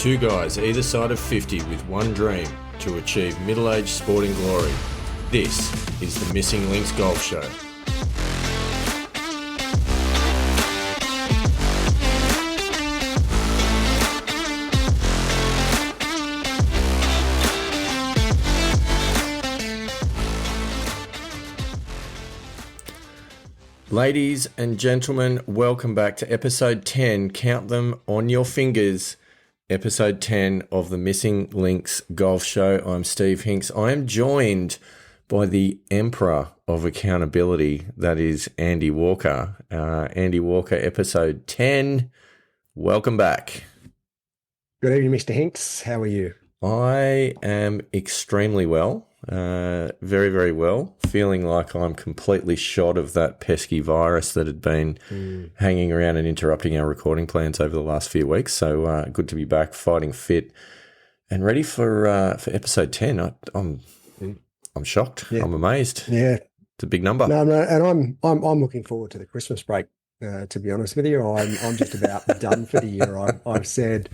Two guys either side of 50 with one dream to achieve middle-aged sporting glory. This is the Missing Links Golf Show. Ladies and gentlemen, welcome back to episode 10. Count them on your fingers. Episode 10 of the Missing Links Golf Show. I'm Steve Hinks. I am joined by the Emperor of Accountability, that is Andy Walker. Andy Walker, episode 10. Welcome back. Good evening, Mr. Hinks. How are you? I am extremely well. Very, very well. Feeling like I'm completely shot of that pesky virus that had been hanging around and interrupting our recording plans over the last few weeks. So good to be back, fighting fit, and ready for episode 10. I'm shocked. Yeah. I'm amazed. Yeah, it's a big number. No, and I'm looking forward to the Christmas break. To be honest with you, I'm just about done for the year. I've said.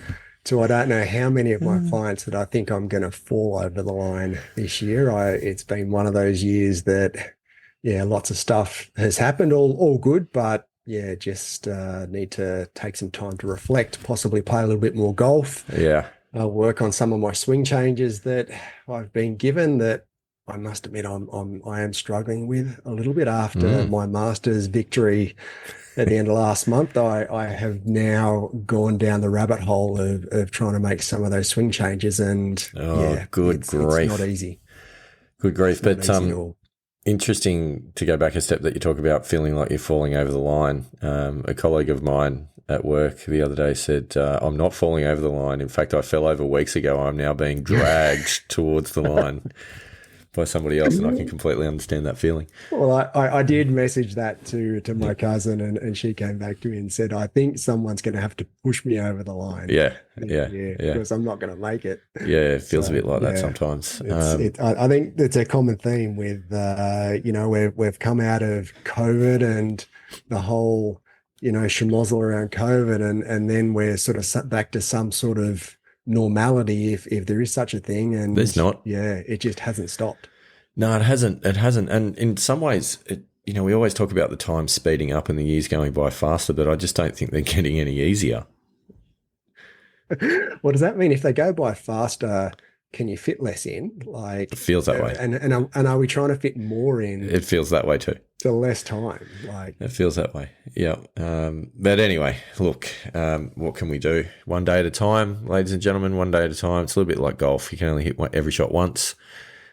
So I don't know how many of my clients that I think I'm going to fall over the line this year. It's been one of those years that, yeah, lots of stuff has happened, all good, but yeah, just need to take some time to reflect, possibly play a little bit more golf. Yeah. Work on some of my swing changes that I've been given that I must admit I am struggling with a little bit after my Masters victory at the end of last month. I have now gone down the rabbit hole of trying to make some of those swing changes, and good grief. It's not easy. Good grief. But interesting to go back a step that you talk about feeling like you're falling over the line. A colleague of mine at work the other day said, I'm not falling over the line. In fact, I fell over weeks ago. I'm now being dragged towards the line by somebody else, and I can completely understand that feeling. Well, I did message that to my cousin, and she came back to me and said, I think someone's going to have to push me over the line. Yeah, because I'm not going to make it. Yeah, it feels a bit like that sometimes. I think it's a common theme with, we've come out of COVID and the whole, schmozzle around COVID, and then we're sort of back to some sort of normality, if there is such a thing, and there's not. Yeah, it just hasn't stopped. No, it hasn't. And in some ways, we always talk about the time speeding up and the years going by faster, but I just don't think they're getting any easier. What does that mean? If they go by faster, can you fit less in? Like, it feels that way. And are we trying to fit more in? It feels that way too. To less time. Like, it feels that way. Yeah. But anyway, look, what can we do? One day at a time, ladies and gentlemen, one day at a time. It's a little bit like golf. You can only hit every shot once.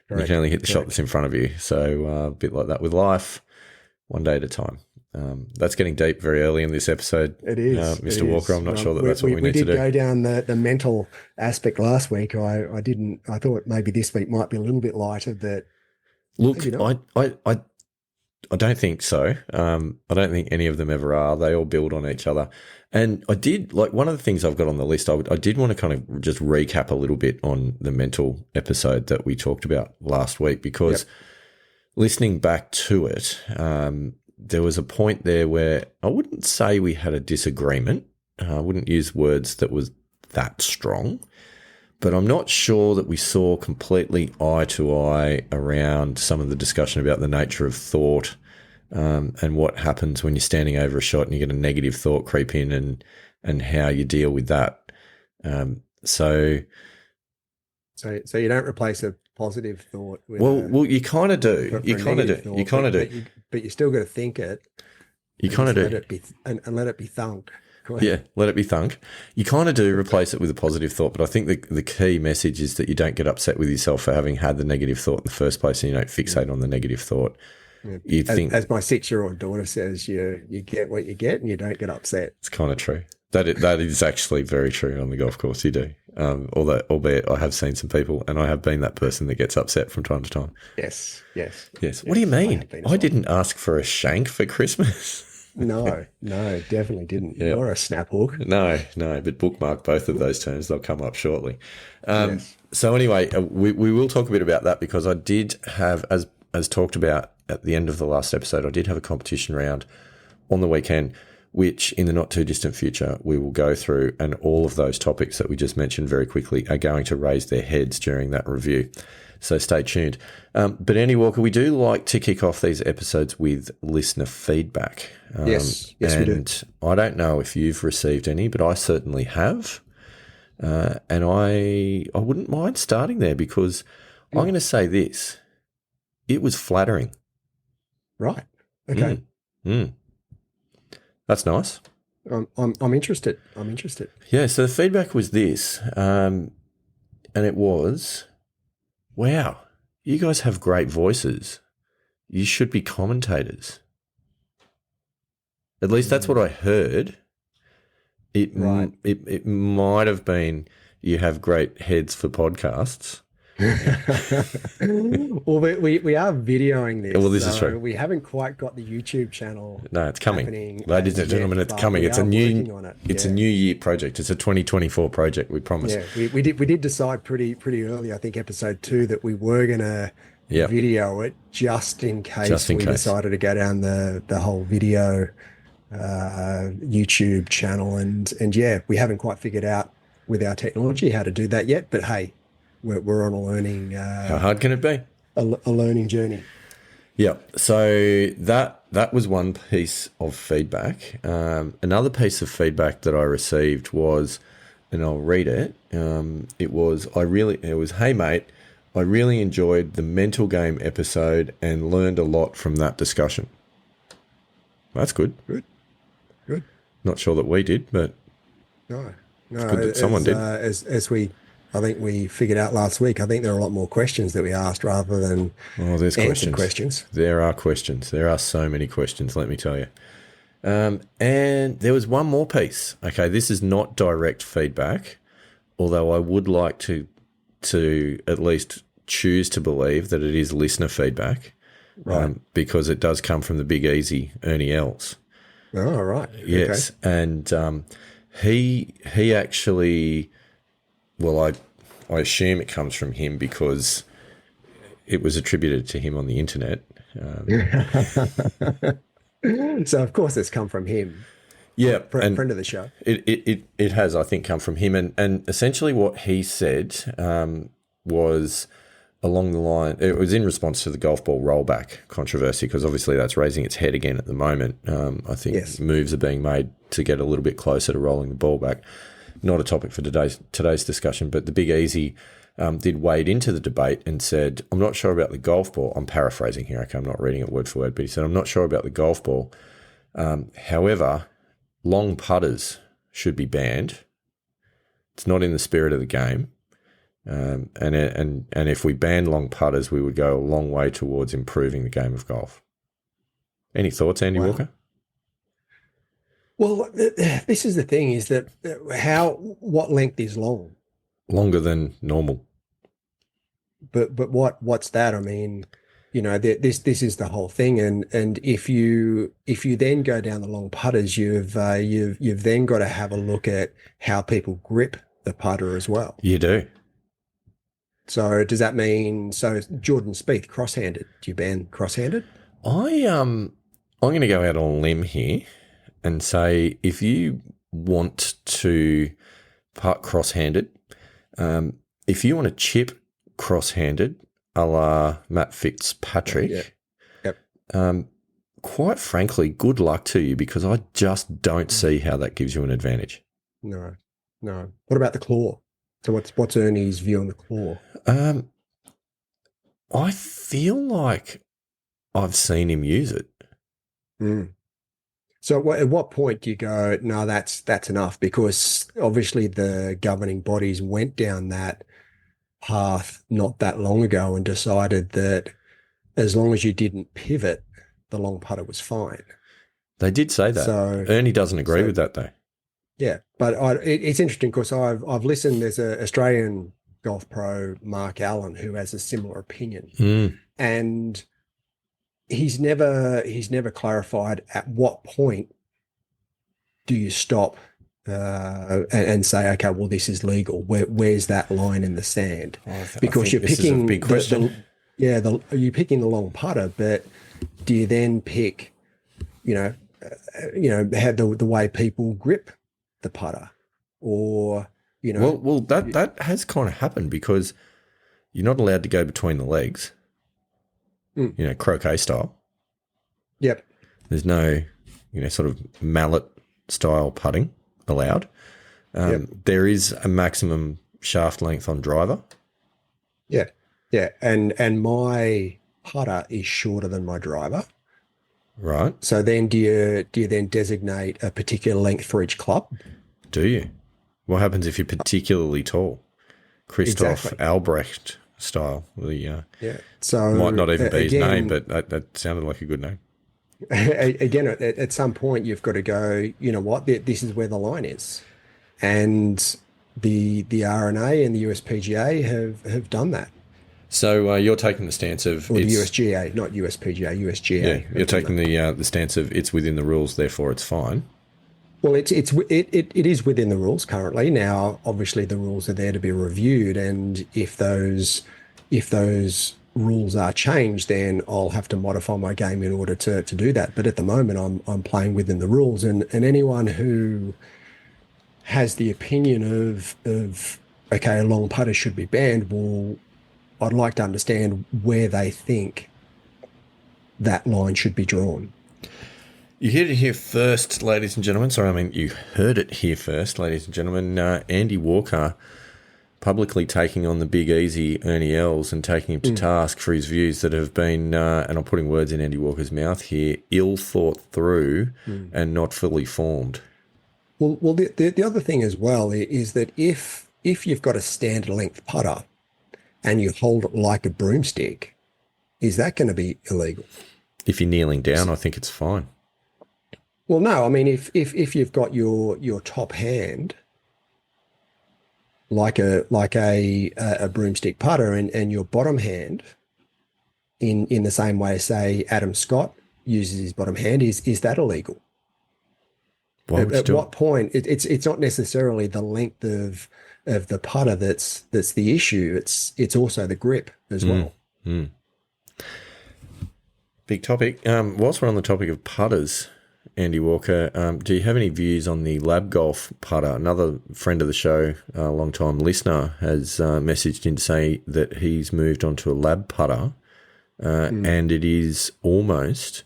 Correct. You can only hit the shot that's in front of you. So a bit like that with life, one day at a time. That's getting deep very early in this episode. It is. Mr. Walker, I'm not sure that's what we need to do. We did go down the mental aspect last week. I thought maybe this week might be a little bit lighter. That look, I don't think so. I don't think any of them ever are. They all build on each other. And I did, one of the things I've got on the list, I did want to kind of just recap a little bit on the mental episode that we talked about last week, because listening back to it, there was a point there where I wouldn't say we had a disagreement. I wouldn't use words that was that strong, but I'm not sure that we saw completely eye to eye around some of the discussion about the nature of thought, and what happens when you're standing over a shot and you get a negative thought creep in, and how you deal with that. So you don't replace a positive thought with well, you kind of do. You kind of do. But you still got to think it. You kind of do. Let it be, and let it be thunk. Yeah, let it be thunk. You kind of do replace it with a positive thought, but I think the key message is that you don't get upset with yourself for having had the negative thought in the first place, and you don't fixate on the negative thought. Yeah. As my 6-year-old daughter says, you get what you get, and you don't get upset. It's kind of true. That is actually very true on the golf course. You do. Albeit I have seen some people, and I have been that person that gets upset from time to time. Yes. What do you mean? I didn't ask for a shank for Christmas. No, definitely didn't. Yep. Or a snap hook. No, but bookmark both of those terms. They'll come up shortly. So anyway, we will talk a bit about that, because I did have, as talked about at the end of the last episode, I did have a competition round on the weekend which in the not too distant future we will go through, and all of those topics that we just mentioned very quickly are going to raise their heads during that review. So stay tuned. But Andy Walker, we do like to kick off these episodes with listener feedback. Yes, we do. And I don't know if you've received any, but I certainly have. And I wouldn't mind starting there because I'm going to say this. It was flattering. Right. Okay. That's nice. I'm interested. I'm interested. Yeah, so the feedback was this, and it was, wow, you guys have great voices. You should be commentators. At least that's what I heard. It might have been you have great heads for podcasts. Well, we are videoing this. Well, this is true. We haven't quite got the YouTube channel. No, it's coming, happening ladies and gentlemen. It's coming. It's a new year project. It's a 2024 project. We promise. Yeah, we did decide pretty early. I think episode 2 that we were gonna video it just in case we decided to go down the whole video YouTube channel, and yeah, we haven't quite figured out with our technology how to do that yet. But hey. We're on a learning. How hard can it be? A learning journey. Yeah. So that was one piece of feedback. Another piece of feedback that I received was, and I'll read it. It was, hey mate, I really enjoyed the mental game episode and learned a lot from that discussion. That's good. Good. Not sure that we did, but no, it's good that someone did. I think we figured out last week. I think there are a lot more questions that we asked rather than there's questions. There are questions. There are so many questions, let me tell you. And there was one more piece. Okay, this is not direct feedback, although I would like to at least choose to believe that it is listener feedback, right? Because it does come from the big easy Ernie Els. Oh, right. Yes, okay. And he actually, well, I assume it comes from him because it was attributed to him on the internet. So of course it's come from him. Yeah, friend of the show. It has, I think, come from him, and essentially what he said was along the line. It was in response to the golf ball rollback controversy, because obviously that's raising its head again at the moment. I think moves are being made to get a little bit closer to rolling the ball back. Not a topic for today's discussion, but the Big Easy did wade into the debate and said, I'm not sure about the golf ball. I'm paraphrasing here. Okay, I'm not reading it word for word, but he said, I'm not sure about the golf ball. However, long putters should be banned. It's not in the spirit of the game. And if we banned long putters, we would go a long way towards improving the game of golf. Any thoughts, Andy Walker? Well, this is the thing: is that what length is long? Longer than normal. But what's that? I mean, this is the whole thing, and if you then go down the long putters, you've then got to have a look at how people grip the putter as well. You do. So does that mean Jordan Spieth cross-handed? Do you ban cross-handed? I'm going to go out on a limb here and say, if you want to putt cross-handed, if you want to chip cross-handed, a la Matt Fitzpatrick, quite frankly, good luck to you, because I just don't see how that gives you an advantage. No. What about the claw? So what's Ernie's view on the claw? I feel like I've seen him use it. Mm. So at what point do you go, no, that's enough? Because obviously the governing bodies went down that path not that long ago and decided that as long as you didn't pivot, the long putter was fine. They did say that. So Ernie doesn't agree with that, though. Yeah, but it's interesting because I've listened. There's an Australian golf pro, Mark Allen, who has a similar opinion, and he's never clarified at what point do you stop and say, okay, well, this is legal. Where's that line in the sand? Because you're picking a big question. You're picking the long putter, but do you then pick, how the way people grip the putter, or Well, that has kind of happened because you're not allowed to go between the legs, mm, croquet style. yep, There's no, sort of mallet style putting allowed. yep, There is a maximum shaft length on driver. yeah, yeah, and my putter is shorter than my driver. Right. So then do you then designate a particular length for each club? Do you? What happens if you're particularly tall? Christoph Exactly. Albrecht style. Yeah. Might So not even be his name, again, but that sounded like a good name. again, at some point you've got to go, you know what, this is where the line is. And the RNA and the USPGA have done that. So you're taking the stance of Or the it's USGA, not USPGA, yeah. USGA You're have done taking that. the stance of it's within the rules, therefore it's fine. Well, it is within the rules currently. Now, obviously, the rules are there to be reviewed, and if those rules are changed, then I'll have to modify my game in order to do that. But at the moment, I'm playing within the rules, and anyone who has the opinion of okay, a long putter should be banned, well, I'd like to understand where they think that line should be drawn. You heard it here first, ladies and gentlemen. Sorry, I mean you heard it here first, ladies and gentlemen. Andy Walker publicly taking on the big easy Ernie Els and taking him to Mm. task for his views that have been, and I'm putting words in Andy Walker's mouth here, ill thought through Mm. and not fully formed. Well, the other thing as well is that if you've got a standard length putter and you hold it like a broomstick, is that going to be illegal? If you're kneeling down, I think it's fine. Well, no. I mean, if you've got your top hand like a broomstick putter, and your bottom hand in the same way, say Adam Scott uses his bottom hand, is that illegal? Why would you At do what it? point it's not necessarily the length of the putter that's the issue. It's also the grip as Mm, well. mm. Big topic. Whilst we're on the topic of putters, Andy Walker, do you have any views on the lab golf putter? Another friend of the show, a long-time listener, has messaged in to say that he's moved on to a lab putter, Mm. and it is almost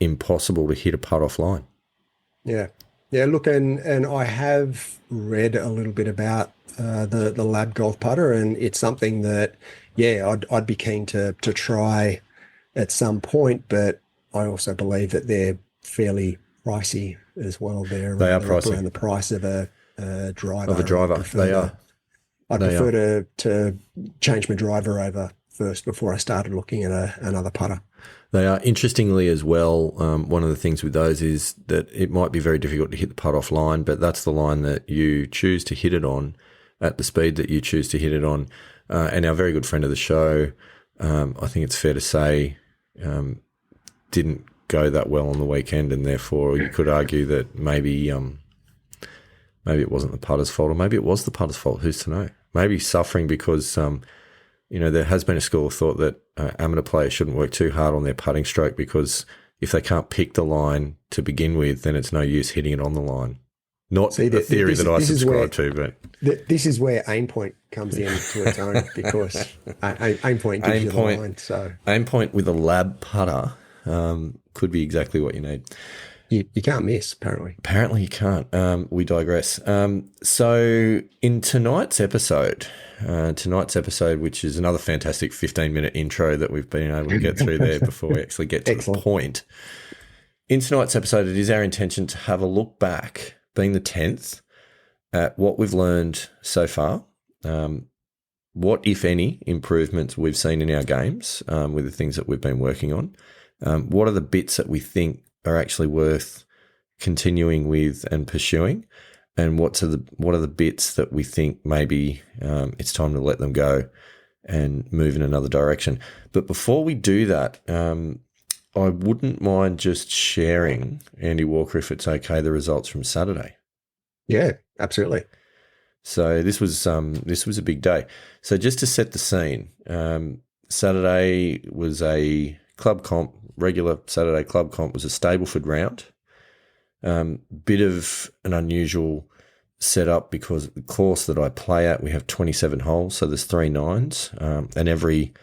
impossible to hit a putt offline. Yeah. Yeah, look, and I have read a little bit about the lab golf putter, and it's something that, yeah, I'd be keen to try at some point, but I also believe that they're fairly pricey as well. They are They're up pricey. around the price of a Of a driver, and I'd driver. prefer They to are. I'd They prefer are. to change my driver over first before I started looking at another putter. They are. Interestingly as well, one of the things with those is that it might be very difficult to hit the putt offline, but that's the line that you choose to hit it on at the speed that you choose to hit it on. And our very good friend of the show, I think it's fair to say, didn't go that well on the weekend, and therefore you could argue that maybe it wasn't the putter's fault, or maybe it was the putter's fault. Who's to know? Maybe he's suffering because there has been a school of thought that amateur players shouldn't work too hard on their putting stroke, because if they can't pick the line to begin with, then it's no use hitting it on the line. Not See, a theory that I subscribe to, but this is where aim point comes in to its own, because aim point gives you the line. So aim point with a lab putter could be exactly what you need. you can't miss, apparently. Apparently you can't. We digress. So in tonight's episode, which is another fantastic 15-minute intro that we've been able to get through there before we actually get to the Excellent. point. In tonight's episode, it is our intention to have a look back, being the 10th, at what we've learned so far, what, if any, improvements we've seen in our games with the things that we've been working on, what are the bits that we think are actually worth continuing with and pursuing, and what are the bits that we think maybe it's time to let them go and move in another direction. But before we do that, I wouldn't mind just sharing, Andy Walker, if it's okay, the results from Saturday. Yeah, absolutely. So this was a big day. So just to set the scene, Saturday was a club comp. Regular Saturday club comp was a Stableford round. Bit of an unusual setup because the course that I play at, we have 27 holes, so there's 3 nines, and every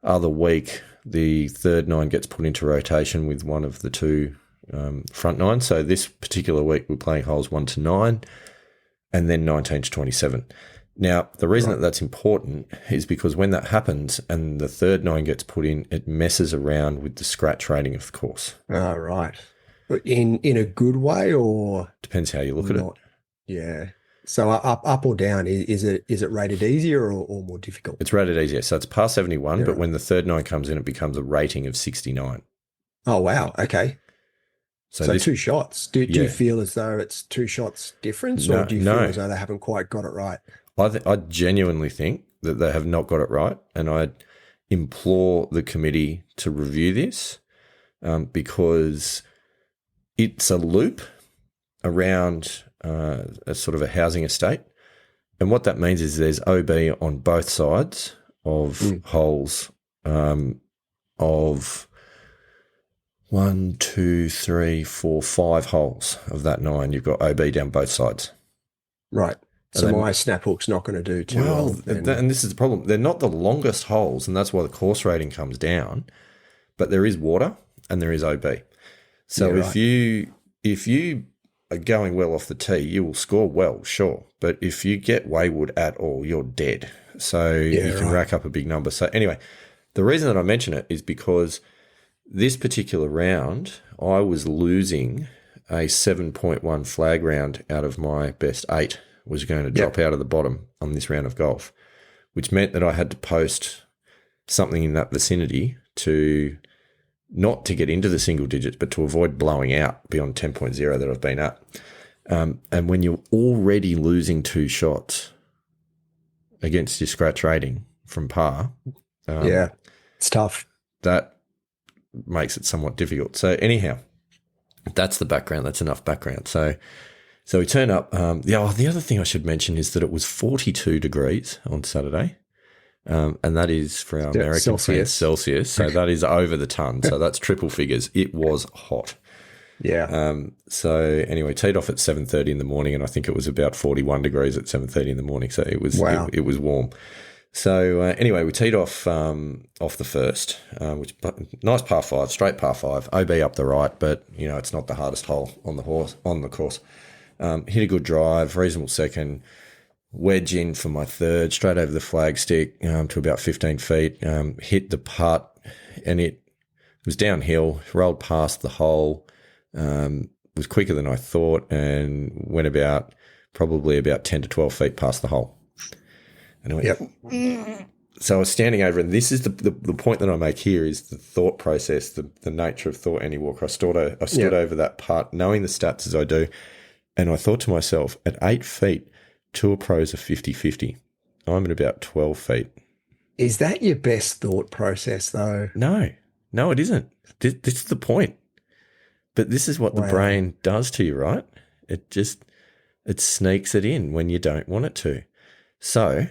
other week the third nine gets put into rotation with one of the two front nines. So this particular week we're playing holes 1 to 9 and then 19 to 27. Now, the reason that that's important is because when that happens and the third nine gets put in, it messes around with the scratch rating of the course. Oh, right. But in a good way or Depends how you look at it. not? Yeah. So up or down, is it rated easier or more difficult? It's rated easier. So it's par 71, Yeah, but right. when the third nine comes in, it becomes a rating of 69. Oh, wow. Okay. So So this, 2 shots. Do you yeah, feel as though it's 2 shots difference, or no, do you feel no. as though they haven't quite got it right? I genuinely think that they have not got it right, and I implore the committee to review this because it's a loop around a sort of a housing estate. And what that means is there's OB on both sides of holes of 1, 2, 3, 4, 5 holes of that 9. You've got OB down both sides. Right. And So they, my snap hook's not going to do too well then. and this is the problem. They're not the longest holes, and that's why the course rating comes down. But there is water and there is OB. So Yeah, if you are going well off the tee, you will score well, sure. But if you get wayward at all, you're dead. So you can rack up a big number. So anyway, the reason that I mention it is because this particular round, I was losing a 7.1 flag round out of my best 8 was going to drop out of the bottom on this round of golf, which meant that I had to post something in that vicinity to not to get into the single digits, but to avoid blowing out beyond 10.0 that I've been at. And when you're already losing 2 shots against your scratch rating from par, Yeah. It's tough. that makes it somewhat difficult. So anyhow, that's the background. That's enough background. So we turn up. The other thing I should mention is that it was 42 degrees on Saturday. And that is for our American friends Celsius. So that is over the ton. So that's triple figures. It was hot. Yeah. So anyway, teed off at 7:30 in the morning, and I think it was about 41 degrees at 7:30 in the morning. So it was it was warm. So anyway, we teed off the first, which nice par 5, straight par 5, OB up the right, but it's not the hardest hole on the course. Hit a good drive, reasonable second. Wedge in for my third, straight over the flagstick to about 15 feet. Hit the putt, and it was downhill. Rolled past the hole. Was quicker than I thought, and went probably about 10 to 12 feet past the hole. And I went, So I was standing over, and this is the point that I make here is the thought process, the nature of thought, Andy Walker. I stood over that putt, knowing the stats as I do, and I thought to myself, at 8 feet, tour pros are 50-50. I'm at about 12 feet. Is that your best thought process, though? No, it isn't. This is the point. But this is what the brain does to you, right? It sneaks it in when you don't want it to. So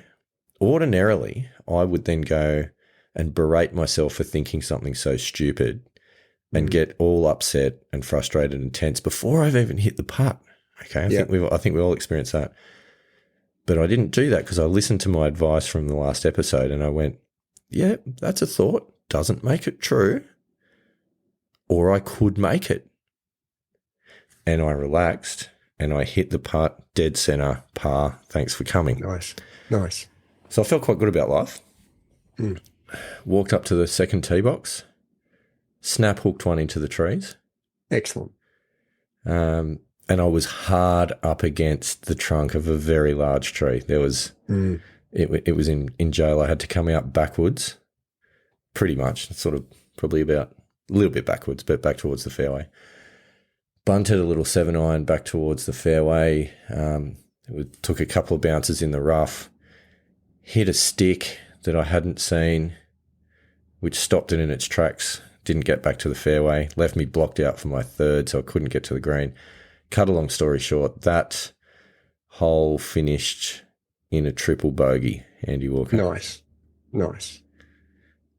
ordinarily, I would then go and berate myself for thinking something so stupid and get all upset and frustrated and tense before I've even hit the putt. Okay, I think we all experience that. But I didn't do that because I listened to my advice from the last episode and I went, yeah, that's a thought. Doesn't make it true. Or I could make it. And I relaxed and I hit the putt, dead center, par. Thanks for coming. Nice. So I felt quite good about life. Walked up to the second tee box, snap hooked one into the trees. Excellent. And I was hard up against the trunk of a very large tree. There was, it was in jail. I had to come out backwards, pretty much, sort of probably about a little bit backwards, but back towards the fairway. Bunted a little 7-iron back towards the fairway. Took a couple of bounces in the rough. Hit a stick that I hadn't seen, which stopped it in its tracks. Didn't get back to the fairway. Left me blocked out for my third, so I couldn't get to the green. Cut a long story short, that hole finished in a triple bogey, Andy Walker. Nice.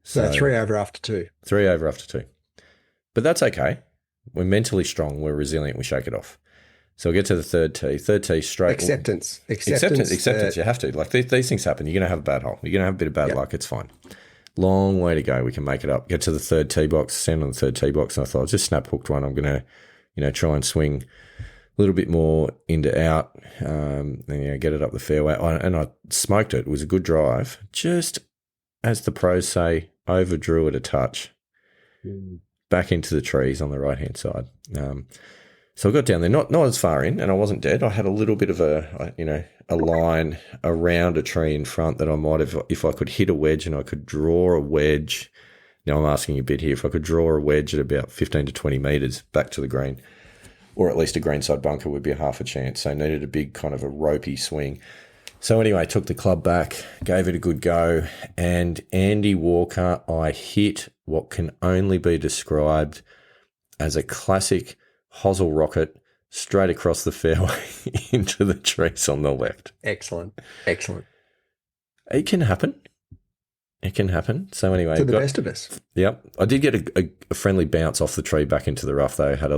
So 3 over after 2. 3 over after 2. But that's okay. We're mentally strong. We're resilient. We shake it off. So we get to the third tee. Third tee straight. Acceptance. You have to. Like these things happen. You're going to have a bad hole. You're going to have a bit of bad luck. It's fine. Long way to go. We can make it up. Get to the third tee box. Stand on the third tee box. And I thought, I'll just snap hooked one. I'm going to, try and swing a little bit more into out, and get it up the fairway. And I smoked it. It was a good drive. Just as the pros say, overdrew it a touch. Back into the trees on the right hand side. So I got down there, not as far in, and I wasn't dead. I had a little bit of a line around a tree in front that I might have, if I could hit a wedge and I could draw a wedge. Now I'm asking a bit here. If I could draw a wedge at about 15 to 20 metres back to the green, or at least a greenside bunker would be a half a chance. So I needed a big kind of a ropey swing. So anyway, took the club back, gave it a good go, and Andy Walker, I hit what can only be described as a classic hosel rocket straight across the fairway into the trees on the left. Excellent. It can happen. So anyway, to the best of us. Yep. I did get a friendly bounce off the tree back into the rough, though. Had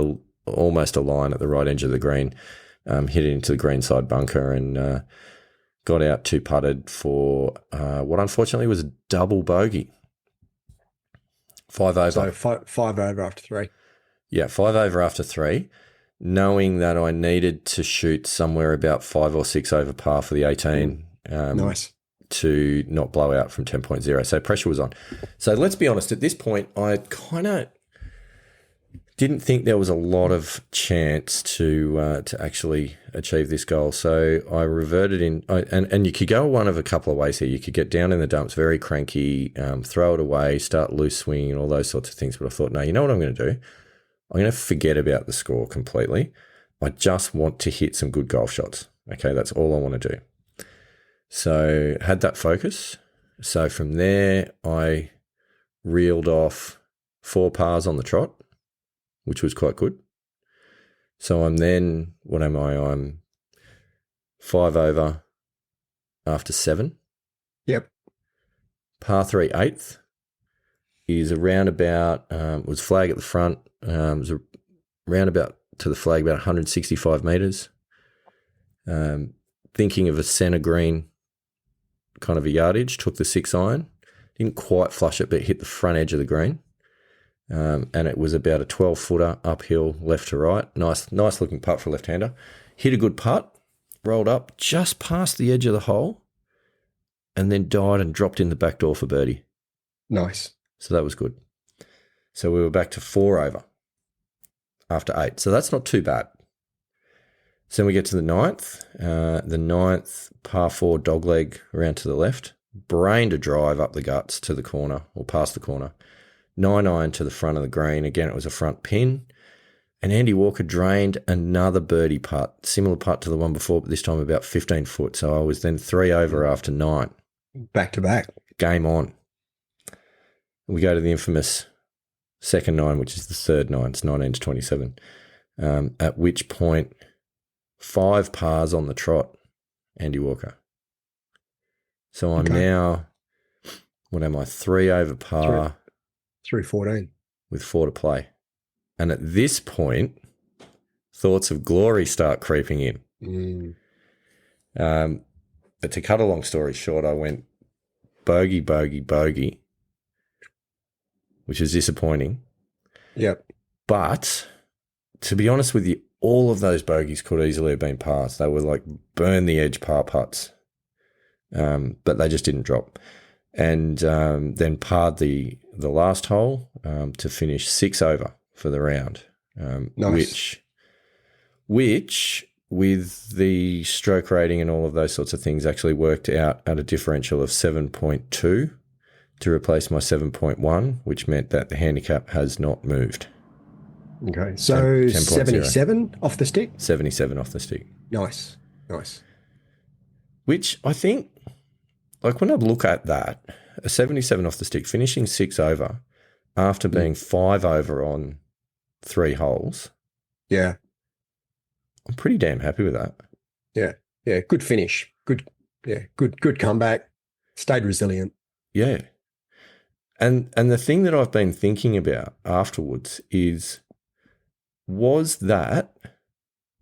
almost a line at the right edge of the green, hit it into the greenside bunker, and got out 2-putted for what unfortunately was a double bogey. 5 over. So 5 over after 3. Yeah, 5 over after 3, knowing that I needed to shoot somewhere about 5 or 6 over par for the 18. Nice. To not blow out from 10.0. So pressure was on. So let's be honest, at this point, I kind of didn't think there was a lot of chance to actually achieve this goal. So I reverted in, and you could go one of a couple of ways here. You could get down in the dumps, very cranky, throw it away, start loose swinging, and all those sorts of things. But I thought, no, you know what I'm going to do? I'm going to forget about the score completely. I just want to hit some good golf shots. Okay, that's all I want to do. So had that focus. So from there, I reeled off 4 pars on the trot, which was quite good. So I'm then, what am I? I'm 5 over after 7. Yep. Par 3 8th is around about, was flag at the front, was around about to the flag about 165 metres. Thinking of a centre green kind of a yardage, took the 6 iron, didn't quite flush it, but hit the front edge of the green. And it was about a 12-footer uphill left to right. Nice looking putt for a left-hander. Hit a good putt, rolled up just past the edge of the hole, and then died and dropped in the back door for birdie. Nice. So that was good. So we were back to 4 over after 8. So that's not too bad. So then we get to the 9th. The 9th, par 4 dogleg around to the left. Brained a drive up the guts to the corner or past the corner. 9 iron to the front of the green. Again, it was a front pin. And Andy Walker drained another birdie putt, similar putt to the one before, but this time about 15 foot. So I was then 3 over after 9. Back to back. Game on. We go to the infamous second 9, which is the third 9. It's 19 to 27. At which point, 5 pars on the trot, Andy Walker. So I'm now, what am I, 3 over par. 314. With 4 to play. And at this point, thoughts of glory start creeping in. But to cut a long story short, I went bogey, bogey, bogey, which is disappointing. Yep. But to be honest with you, all of those bogeys could easily have been pars. They were like burn the edge par putts, but they just didn't drop. And then parred the last hole to finish 6 over for the round, nice. which with the stroke rating and all of those sorts of things actually worked out at a differential of 7.2 to replace my 7.1, which meant that the handicap has not moved. Okay, so 77 off the stick? 77 off the stick. Nice. Which I think, like when I look at that, a 77 off the stick, finishing 6 over after being 5 over on 3 holes. Yeah. I'm pretty damn happy with that. Yeah, good finish. Good comeback. Stayed resilient. Yeah. And the thing that I've been thinking about afterwards is was that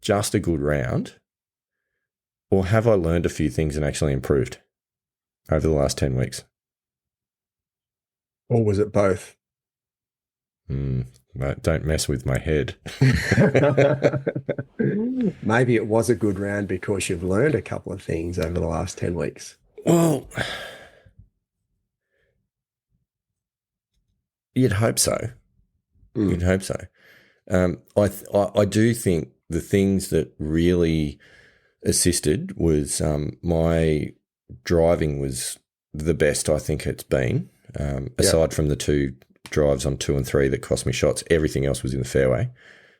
just a good round, or have I learned a few things and actually improved over the last 10 weeks? Or was it both? Don't mess with my head. Maybe it was a good round because you've learned a couple of things over the last 10 weeks. Well, you'd hope so. You'd hope so. I do think the things that really assisted was my driving was the best I think it's been. Aside from the 2 drives on 2 and 3 that cost me shots, everything else was in the fairway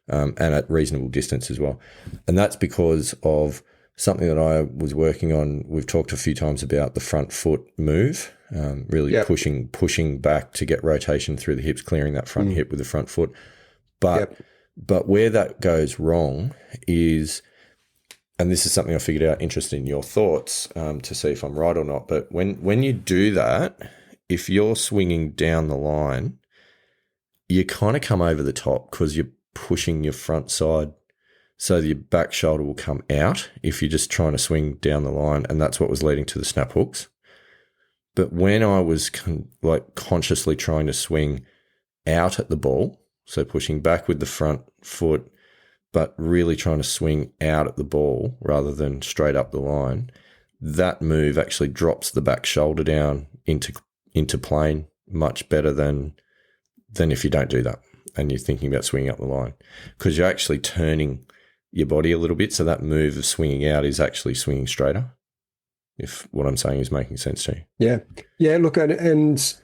and at reasonable distance as well. And that's because of something that I was working on. We've talked a few times about the front foot move, really pushing back to get rotation through the hips, clearing that front hip with the front foot. But where that goes wrong is, and this is something I figured out, interested in your thoughts to see if I'm right or not, but when you do that, if you're swinging down the line, you kind of come over the top because you're pushing your front side so your back shoulder will come out if you're just trying to swing down the line, and that's what was leading to the snap hooks. But when I was consciously trying to swing out at the ball, so pushing back with the front foot, but really trying to swing out at the ball rather than straight up the line, that move actually drops the back shoulder down into plane much better than if you don't do that and you're thinking about swinging up the line, because you're actually turning your body a little bit. So that move of swinging out is actually swinging straighter, if what I'm saying is making sense to you. Yeah. Yeah. Look, and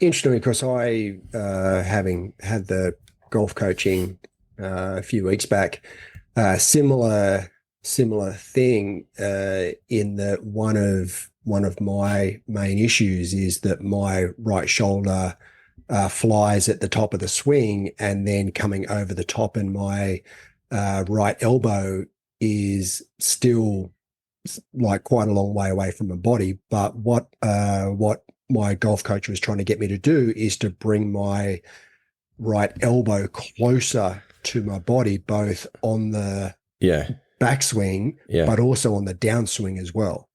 interestingly, because I, having had the golf coaching a few weeks back, similar thing in that one of my main issues is that my right shoulder flies at the top of the swing and then coming over the top, and my right elbow is still like quite a long way away from my body. But what my golf coach was trying to get me to do is to bring my right elbow closer to my body, both on the backswing, but also on the downswing as well,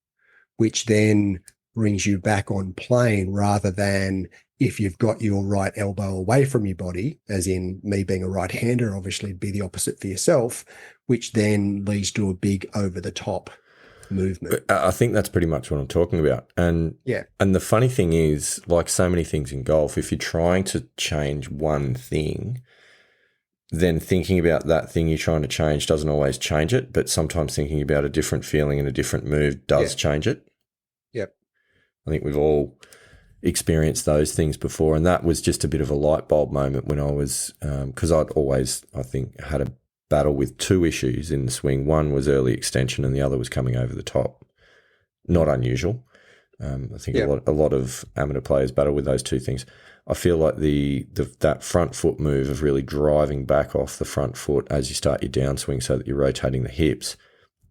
which then brings you back on plane, rather than if you've got your right elbow away from your body, as in me being a right-hander, obviously be the opposite for yourself, which then leads to a big over-the-top movement. I think that's pretty much what I'm talking about. And the funny thing is, like so many things in golf, if you're trying to change one thing, then thinking about that thing you're trying to change doesn't always change it, but sometimes thinking about a different feeling and a different move does change it. Yep. I think we've all experienced those things before, and that was just a bit of a light bulb moment when I was, because I'd always, I think, had a battle with 2 issues in the swing. One was early extension and the other was coming over the top. Not unusual. I think a lot of amateur players battle with those 2 things. I feel like that front foot move of really driving back off the front foot as you start your downswing so that you're rotating the hips,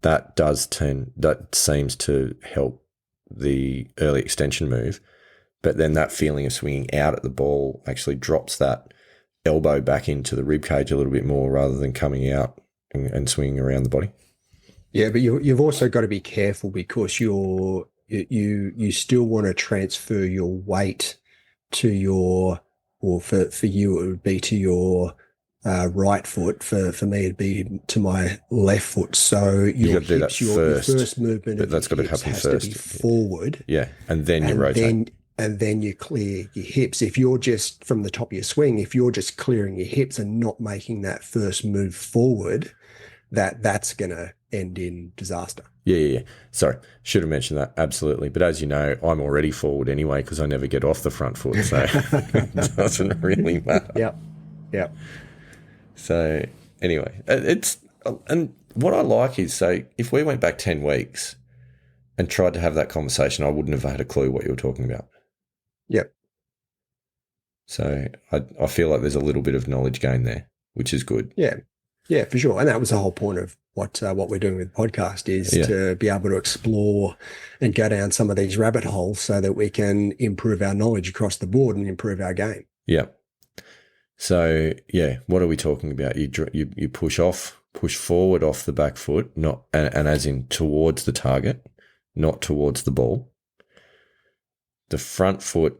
that seems to help the early extension move. But then that feeling of swinging out at the ball actually drops that elbow back into the rib cage a little bit more rather than coming out and swinging around the body. Yeah, but you've also got to be careful, because you still want to transfer your weight to your, or for you it would be to your right foot. For me it'd be to my left foot. So your hips, your first movement but of that's got to happen has first. to be forward. Yeah, and then you rotate. And then you clear your hips. If you're just from the top of your swing, if you're just clearing your hips and not making that first move forward, that's going to end in disaster. Yeah. Sorry, should have mentioned that. Absolutely. But as you know, I'm already forward anyway because I never get off the front foot, so it doesn't really matter. Yep. So anyway, and what I like is, so if we went back 10 weeks and tried to have that conversation, I wouldn't have had a clue what you were talking about. Yep. So I feel like there's a little bit of knowledge gain there, which is good. Yeah, for sure. And that was the whole point of what we're doing with the podcast, is to be able to explore and go down some of these rabbit holes so that we can improve our knowledge across the board and improve our game. Yeah. So yeah, what are we talking about? You push forward off the back foot, not and as in towards the target, not towards the ball. The front foot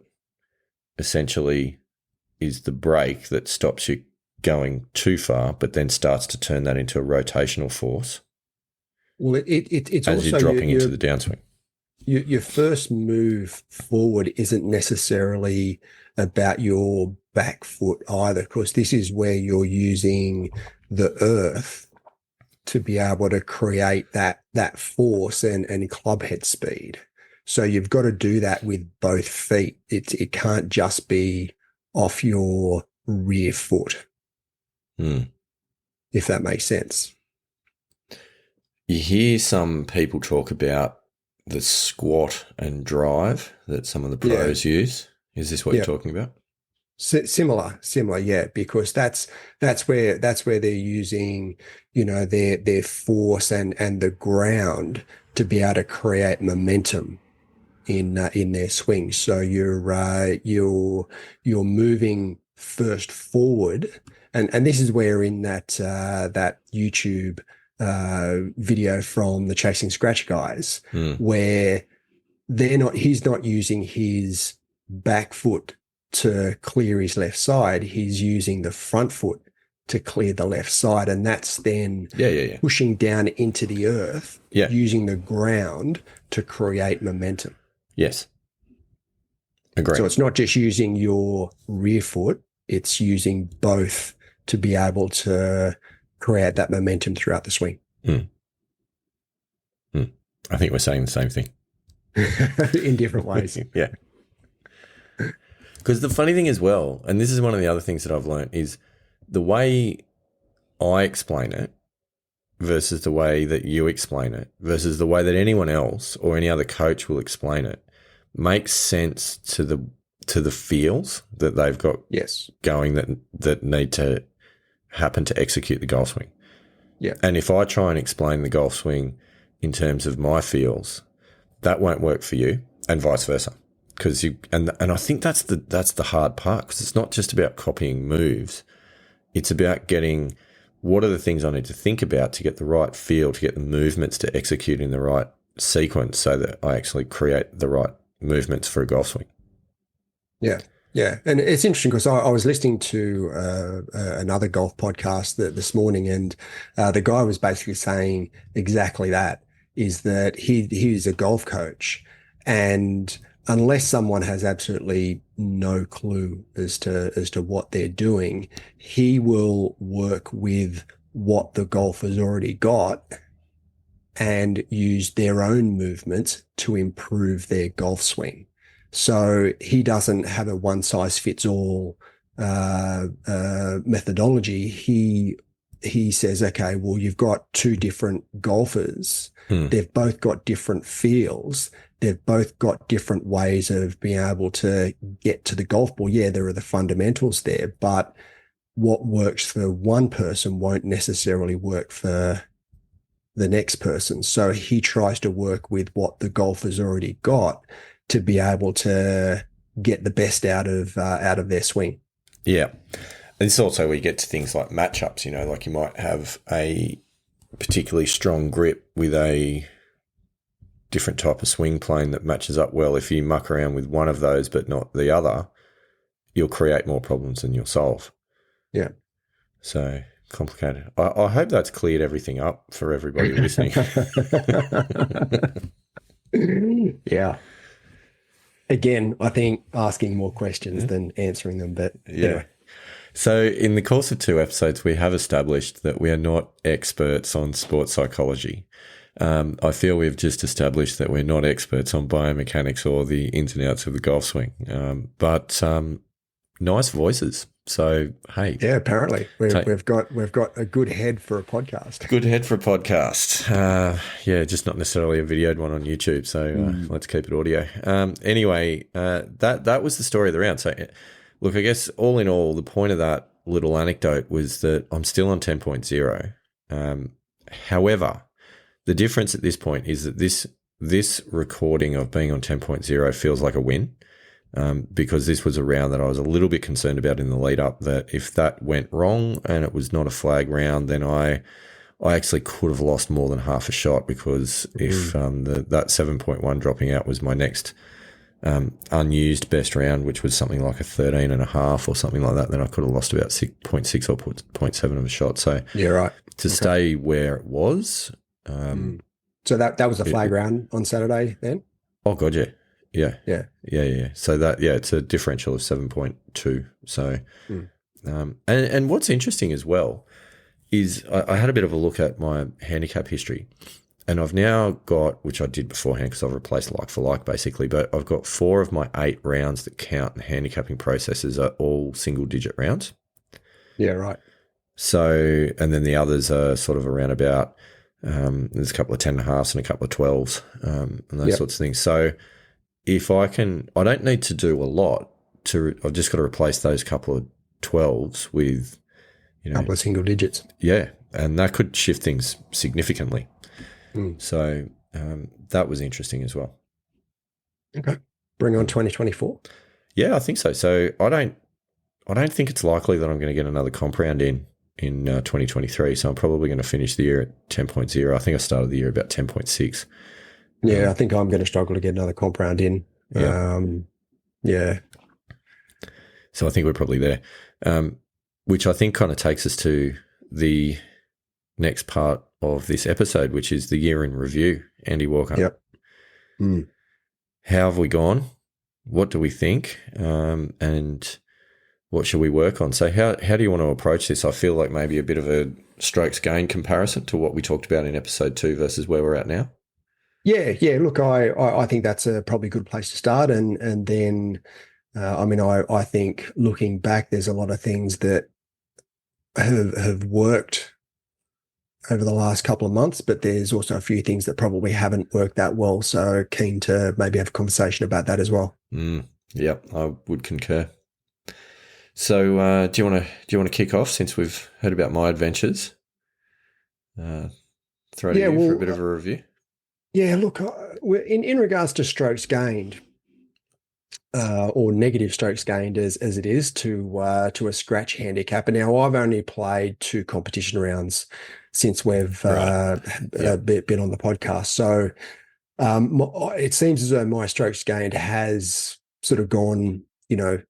essentially is the brake that stops you going too far, but then starts to turn that into a rotational force. Well, it's as also you're dropping into the downswing. Your first move forward isn't necessarily about your back foot either, because this is where you're using the earth to be able to create that force and club head speed. So you've got to do that with both feet. It can't just be off your rear foot, if that makes sense. You hear some people talk about the squat and drive that some of the pros use. Is this what you're talking about? Similar, yeah, because that's where they're using, their force and the ground to be able to create momentum in their swing. So you're moving first forward, and this is where in that YouTube video from the Chasing Scratch guys, where he's not using his back foot to clear his left side. He's using the front foot to clear the left side. And that's then pushing down into the earth, using the ground to create momentum. Yes. Agreed. So it's not just using your rear foot, it's using both to be able to create that momentum throughout the swing. I think we're saying the same thing. In different ways. Yeah. Because the funny thing as well, and this is one of the other things that I've learned, is the way I explain it versus the way that you explain it versus the way that anyone else or any other coach will explain it makes sense to the feels that they've got going that need to happen to execute the golf swing. Yeah. And if I try and explain the golf swing in terms of my feels, that won't work for you, and vice versa. Because and I think that's the hard part, because it's not just about copying moves. It's about getting what are the things I need to think about to get the right feel, to get the movements to execute in the right sequence, so that I actually create the right movements for a golf swing. Yeah. Yeah, and it's interesting because I was listening to another golf podcast this morning, and the guy was basically saying exactly that, is that he's a golf coach, and unless someone has absolutely no clue as to what they're doing, he will work with what the golfer's already got and use their own movements to improve their golf swing. So he doesn't have a one-size-fits-all methodology. He says, okay, well, you've got two different golfers. They've both got different feels. They've both got different ways of being able to get to the golf ball. Yeah, there are the fundamentals there, but what works for one person won't necessarily work for the next person. So he tries to work with what the golfer's already got to be able to get the best out of their swing. Yeah. And it's also where you get to things like matchups, like you might have a particularly strong grip with a different type of swing plane that matches up well. If you muck around with one of those but not the other, you'll create more problems than you'll solve. Yeah. So complicated. I hope that's cleared everything up for everybody listening. Yeah. Again, I think asking more questions than answering them, but anyway. So in the course of 2 episodes, we have established that we are not experts on sports psychology. I feel we've just established that we're not experts on biomechanics or the ins and outs of the golf swing, but nice voices. So, hey. Yeah, apparently we've got a good head for a podcast. Good head for a podcast. Just not necessarily a videoed one on YouTube. So let's keep it audio. Anyway, that was the story of the round. So, look, I guess all in all, the point of that little anecdote was that I'm still on 10.0. However, the difference at this point is that this recording of being on 10.0 feels like a win. because this was a round that I was a little bit concerned about in the lead up, that if that went wrong and it was not a flag round, then I actually could have lost more than half a shot, because if that 7.1 dropping out was my next unused best round, which was something like a 13.5 or something like that, then I could have lost about 6.6 or 0.7 of a shot. So Yeah, right. to stay where it was. So that was a flag round on Saturday then? Oh, God, yeah. Yeah. Yeah. Yeah. So it's a differential of 7.2. So, and what's interesting as well is I had a bit of a look at my handicap history, and I've now got, which I did beforehand because I've replaced like for like basically, but I've got 4 of my 8 rounds that count in handicapping processes are all single digit rounds. Yeah, right. So, and then the others are sort of around about, there's a couple of 10.5s and a couple of 12s, and those sorts of things. So if I don't need to do a lot I've just got to replace those couple of 12s with, A couple of single digits. Yeah. And that could shift things significantly. So that was interesting as well. Okay. Bring on 2024. Yeah, I think so. So I don't think it's likely that I'm going to get another comp round in 2023. So I'm probably going to finish the year at 10.0. I think I started the year about 10.6. Yeah, I think I'm going to struggle to get another comp round in. Yeah. So I think we're probably there, which I think kind of takes us to the next part of this episode, which is the year in review. Andy Walker. Yep. How have we gone? What do we think? And what should we work on? So how do you want to approach this? I feel like maybe a bit of a strokes gain comparison to what we talked about in episode 2 versus where we're at now. Yeah. Look, I think that's a probably good place to start, and then I think looking back, there's a lot of things that have worked over the last couple of months, but there's also a few things that probably haven't worked that well. So keen to maybe have a conversation about that as well. Yep, I would concur. So do you want to kick off, since we've heard about my adventures? Throw to you for a bit of a review. Yeah, look, in regards to strokes gained, or negative strokes gained as it is to a scratch handicap. And now I've only played 2 competition rounds since we've been on the podcast. So it seems as though my strokes gained has sort of gone,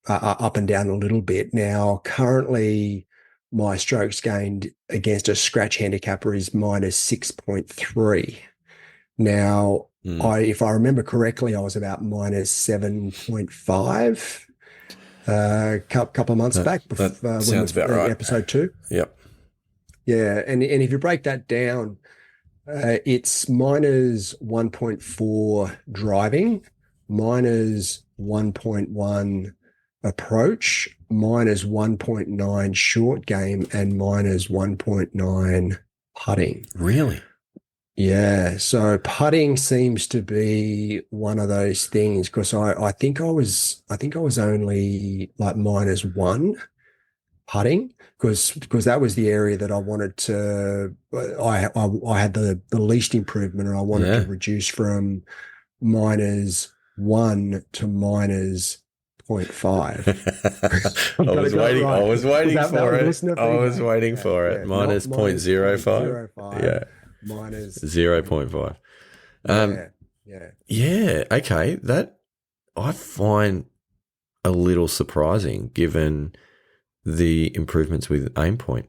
up and down a little bit. Now, currently, my strokes gained against a scratch handicapper is minus 6.3. Now, if I remember correctly, I was about minus 7.5 a couple of months back. That sounds about right. Episode 2. Yep. Yeah, and if you break that down, it's minus 1.4 driving, minus 1.1 approach, minus 1.9 short game, and minus 1.9 putting. Really? Yeah, so putting seems to be one of those things, because I think I was only like minus 1 putting, because that was the area that I wanted to. I had the least improvement, and I wanted to reduce from minus 1 to minus 0.5. I was waiting. Right. I was waiting for it. I was waiting for it. Minus 0.05. Yeah. Minus 0.5. Yeah. Okay. That I find a little surprising, given the improvements with aim point.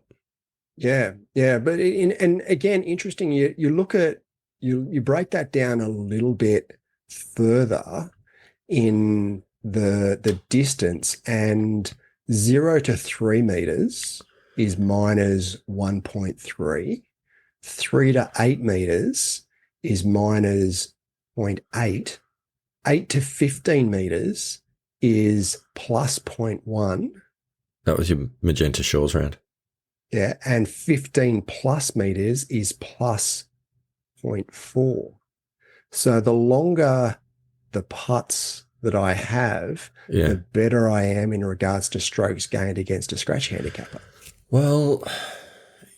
Yeah. But and again, interesting. You look at you break that down a little bit further in the distance, and 0 to 3 meters is minus 1.3. 3 to 8 meters is minus 0.8. 8 to 15 meters is plus 0.1. That was your Magenta Shores round. Yeah, and 15 plus meters is plus 0.4. So the longer the putts that I have, the better I am in regards to strokes gained against a scratch handicapper. Well,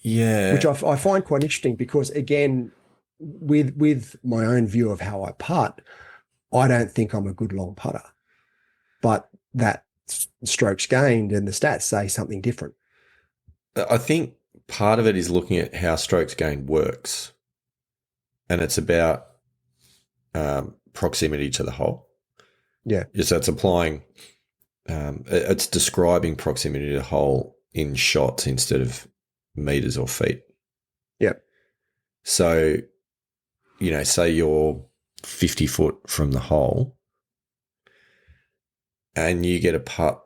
yeah. Which I find quite interesting, because, again, with my own view of how I putt, I don't think I'm a good long putter. but that strokes gained and the stats say something different. I think part of it is looking at how strokes gained works, and it's about proximity to the hole. Yeah. So it's applying, it's describing proximity to the hole in shots instead of meters or feet. Yeah. So, say you're 50 foot from the hole and you get a putt,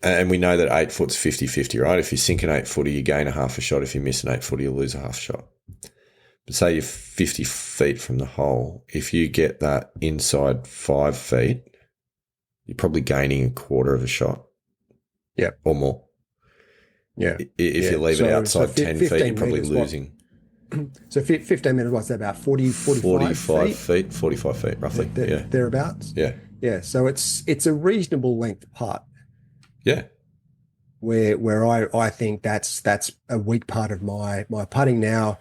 and we know that 8 foot's 50-50, right? If you sink an 8 footer, you gain a half a shot. If you miss an 8 footer, you lose a half shot. But say you're 50 feet from the hole, if you get that inside 5 feet, you're probably gaining a quarter of a shot. Yeah. Or more. Yeah. If you leave it outside 10 feet, you're probably losing. So 15 meters, what's that, about 45 feet? 45 feet, roughly. Yeah. Thereabouts? Yeah. Yeah. So it's a reasonable length putt. Yeah. Where I think that's a weak part of my putting now.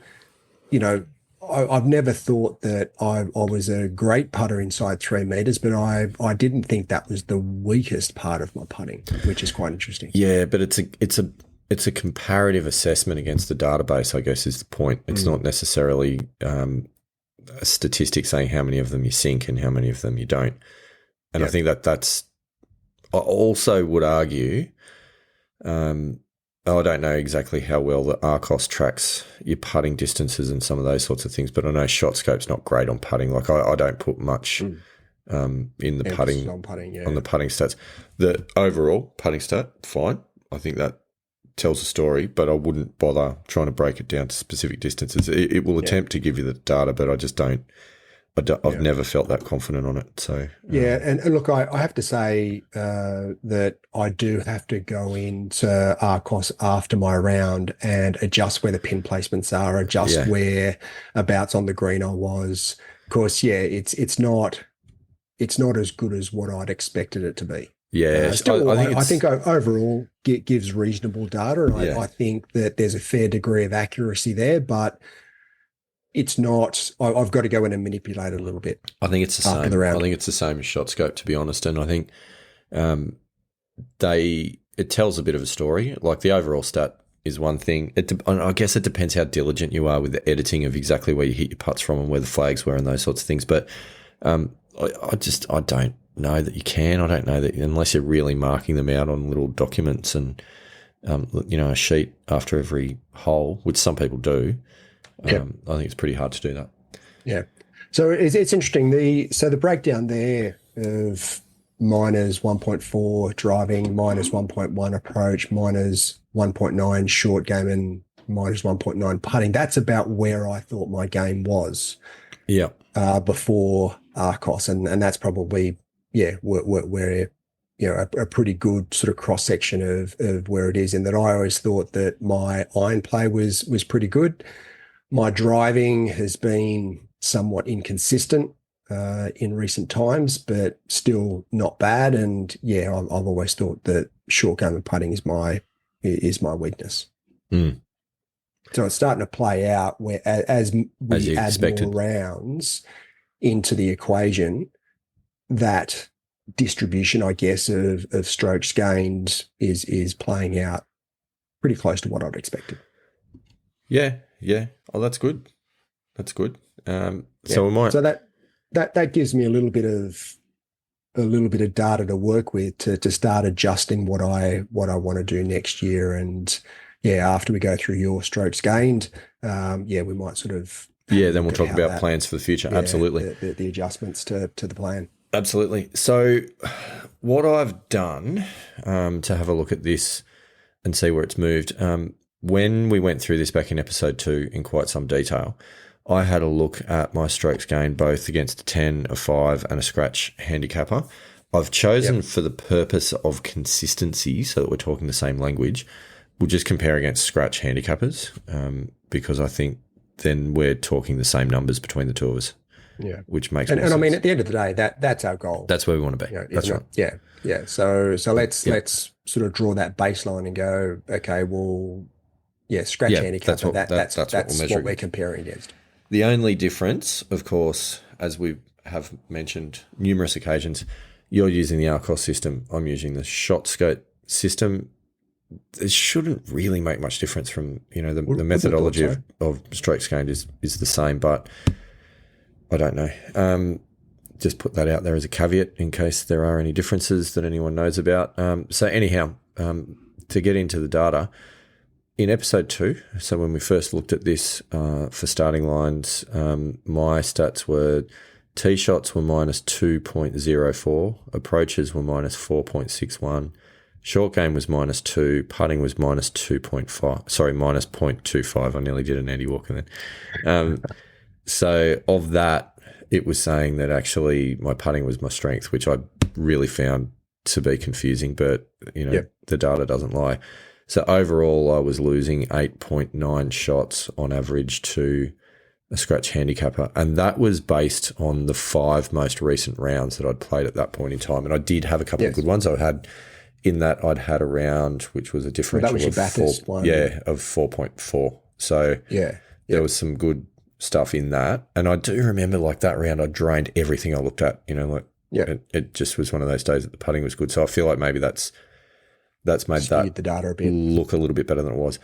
I've never thought that I was a great putter inside 3 meters, but I didn't think that was the weakest part of my putting, which is quite interesting. Yeah, but it's a comparative assessment against the database, I guess, is the point. It's not necessarily a statistic saying how many of them you sink and how many of them you don't. And I think that's. I also would argue. I don't know exactly how well the Arcos tracks your putting distances and some of those sorts of things, but I know ShotScope's not great on putting. Like I don't put much in the putting on the putting stats. The overall putting stat, fine. I think that tells a story, but I wouldn't bother trying to break it down to specific distances. It will attempt to give you the data, but I just don't. I've never felt that confident on it. So and look, I have to say that I do have to go into Arcos after my round and adjust where the pin placements are, adjust where abouts on the green I was. Of course, it's not as good as what I'd expected it to be. Yeah, still, I think overall it gives reasonable data, and I think that there's a fair degree of accuracy there, but it's not. I've got to go in and manipulate it a little bit. I think it's the same. I think it's the same as ShotScope, to be honest. And I think it tells a bit of a story. Like the overall stat is one thing. I guess it depends how diligent you are with the editing of exactly where you hit your putts from and where the flags were and those sorts of things. But I don't know that you can. I don't know that unless you're really marking them out on little documents and a sheet after every hole, which some people do. I think it's pretty hard to do that. Yeah. So it's interesting. The breakdown there of minus 1.4 driving, minus 1.1 approach, minus 1.9 short game, and minus 1.9 putting. That's about where I thought my game was. Yeah. Before Arcos, and that's probably where a pretty good sort of cross section of where it is. In that, I always thought that my iron play was pretty good. My driving has been somewhat inconsistent in recent times, but still not bad. And I've always thought that short game and putting is my weakness. Mm. So it's starting to play out where as we add expected more rounds into the equation, that distribution, I guess, of strokes gained is playing out pretty close to what I'd expected. Yeah. Oh, that's good. That's good. So we might. So that gives me a little bit of data to work with to start adjusting what I want to do next year. And after we go through your strokes gained, we might sort of then we'll talk about plans for the future. Absolutely, the adjustments to the plan. Absolutely. So what I've done to have a look at this and see where it's moved. When we went through this back in episode 2 in quite some detail, I had a look at my strokes gained both against a 10, a 5, and a scratch handicapper. I've chosen for the purpose of consistency, so that we're talking the same language, we'll just compare against scratch handicappers because I think then we're talking the same numbers between the two of us. Yeah, which makes more sense. And I mean, at the end of the day, that's our goal. That's where we want to be. That's right. Yeah. So let's sort of draw that baseline and go, okay, well, scratch handicapper. That's what we're comparing against. The only difference, of course, as we have mentioned numerous occasions, you're using the Arcos system. I'm using the shot scope system. It shouldn't really make much difference from, the Wouldn't have thought methodology so. of strokes gained is the same, but I don't know. Just put that out there as a caveat in case there are any differences that anyone knows about. So anyhow, to get into the data, in episode 2, so when we first looked at this for starting lines, my stats were tee shots were minus 2.04, approaches were minus 4.61, short game was minus 2, putting was minus 2.5, sorry, minus 0.25. I nearly did an Andy Walker then. So of that, it was saying that actually my putting was my strength, which I really found to be confusing, but, the data doesn't lie. So overall, I was losing 8.9 shots on average to a scratch handicapper, and that was based on the 5 most recent rounds that I'd played at that point in time. And I did have a couple of good ones. I'd had a round which was a differential that was your Bathurst one. of 4.4. So there was some good stuff in that. And I do remember that round, I drained everything I looked at. It just was one of those days that the putting was good. So I feel like maybe that's made Skewed the data a bit. look a little bit better than it was.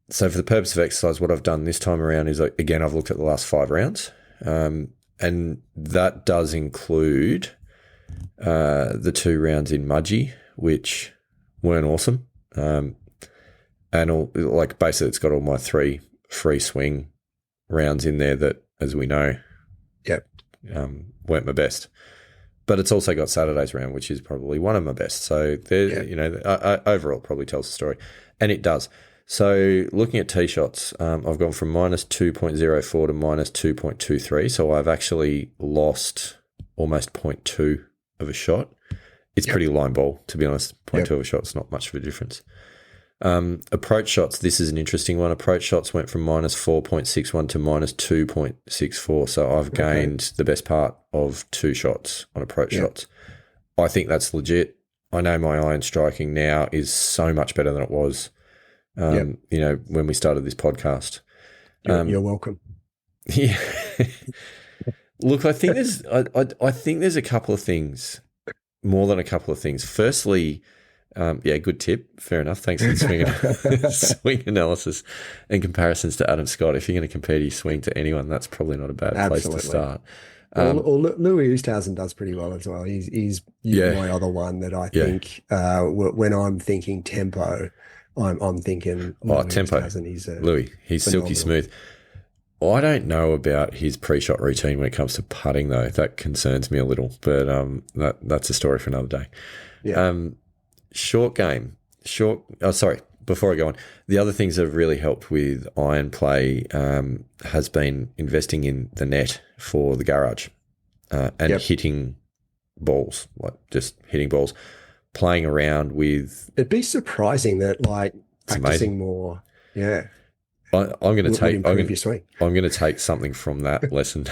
So for the purpose of exercise, what I've done this time around is, again, I've looked at the last 5 rounds, and that does include the 2 rounds in Mudgee, which weren't awesome. And basically it's got all my 3 free swing rounds in there that, as we know, weren't my best. But it's also got Saturday's round, which is probably one of my best. So overall it probably tells the story, and it does. So looking at tee shots, I've gone from minus 2.04 to minus 2.23. So I've actually lost almost 0.2 of a shot. It's pretty line ball, to be honest. 0.2 of a shot's not much of a difference. Approach shots, this is an interesting one. Approach shots went from minus 4.61 to minus 2.64. So I've gained the best part of 2 shots on approach shots. I think that's legit. I know my iron striking now is so much better than it was, when we started this podcast. You're welcome. Yeah. Look, I think there's a couple of things, more than a couple of things. Firstly, good tip. Fair enough. Thanks for the swing analysis and comparisons to Adam Scott. If you're going to compare your swing to anyone, that's probably not a bad place to start. Louis Oosthuizen does pretty well as well. He's my other one that I think when I'm thinking tempo, I'm thinking tempo. Louis, he's silky smooth. I don't know about his pre-shot routine when it comes to putting, though. That concerns me a little, but that's a story for another day. Yeah. Short game. Before I go on, the other things that have really helped with iron play has been investing in the net for the garage and hitting balls, just hitting balls, playing around with. It'd be surprising that practicing more. Yeah. I'm going to take something from that lesson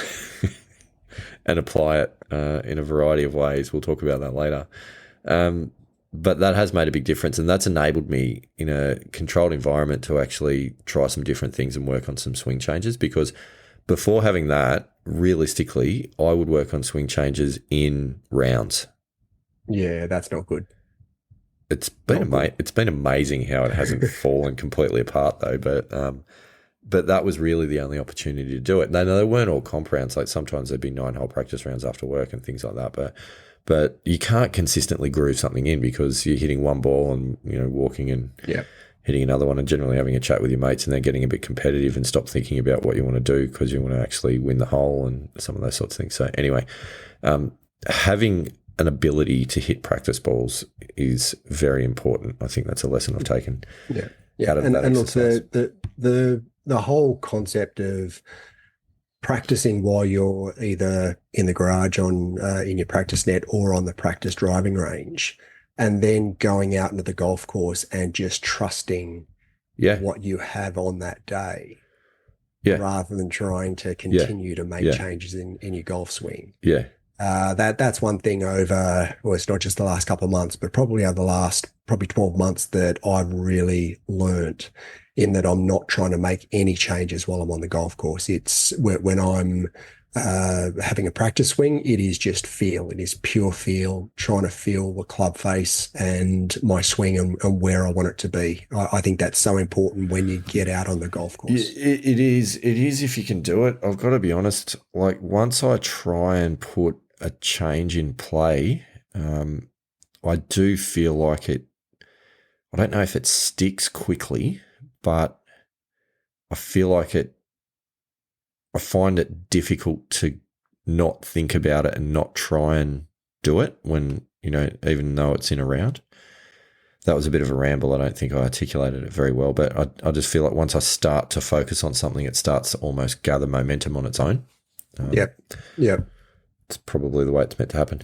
and apply it in a variety of ways. We'll talk about that later. But that has made a big difference, and that's enabled me in a controlled environment to actually try some different things and work on some swing changes, because before having that, realistically, I would work on swing changes in rounds. Yeah, that's not good. It's been amazing how it hasn't fallen completely apart, though. But that was really the only opportunity to do it. Now, they weren't all comp rounds. Like sometimes there'd be 9-hole practice rounds after work and things like that. But you can't consistently groove something in because you're hitting one ball and walking and hitting another one and generally having a chat with your mates and then getting a bit competitive and stop thinking about what you want to do because you want to actually win the hole and some of those sorts of things. So anyway, having an ability to hit practice balls is very important. I think that's a lesson I've taken out of that exercise. Look, the whole concept of practicing while you're either in the garage in your practice net or on the practice driving range, and then going out into the golf course and just trusting what you have on that day, rather than trying to continue to make changes in your golf swing. Yeah. That's one thing it's not just the last couple of months, but probably over the last 12 months that I've really learnt, in that I'm not trying to make any changes while I'm on the golf course. It's when I'm having a practice swing. It is just feel. It is pure feel, trying to feel the club face and my swing and where I want it to be. I think that's so important when you get out on the golf course. It is. It is if you can do it. I've got to be honest. Like once I try and put a change in play, I do feel like it. I don't know if it sticks quickly, but I feel like it. I find it difficult to not think about it and not try and do it when, even though it's in a round. That was a bit of a ramble. I don't think I articulated it very well, but I just feel like once I start to focus on something, it starts to almost gather momentum on its own. Yep. Yep. It's probably the way it's meant to happen.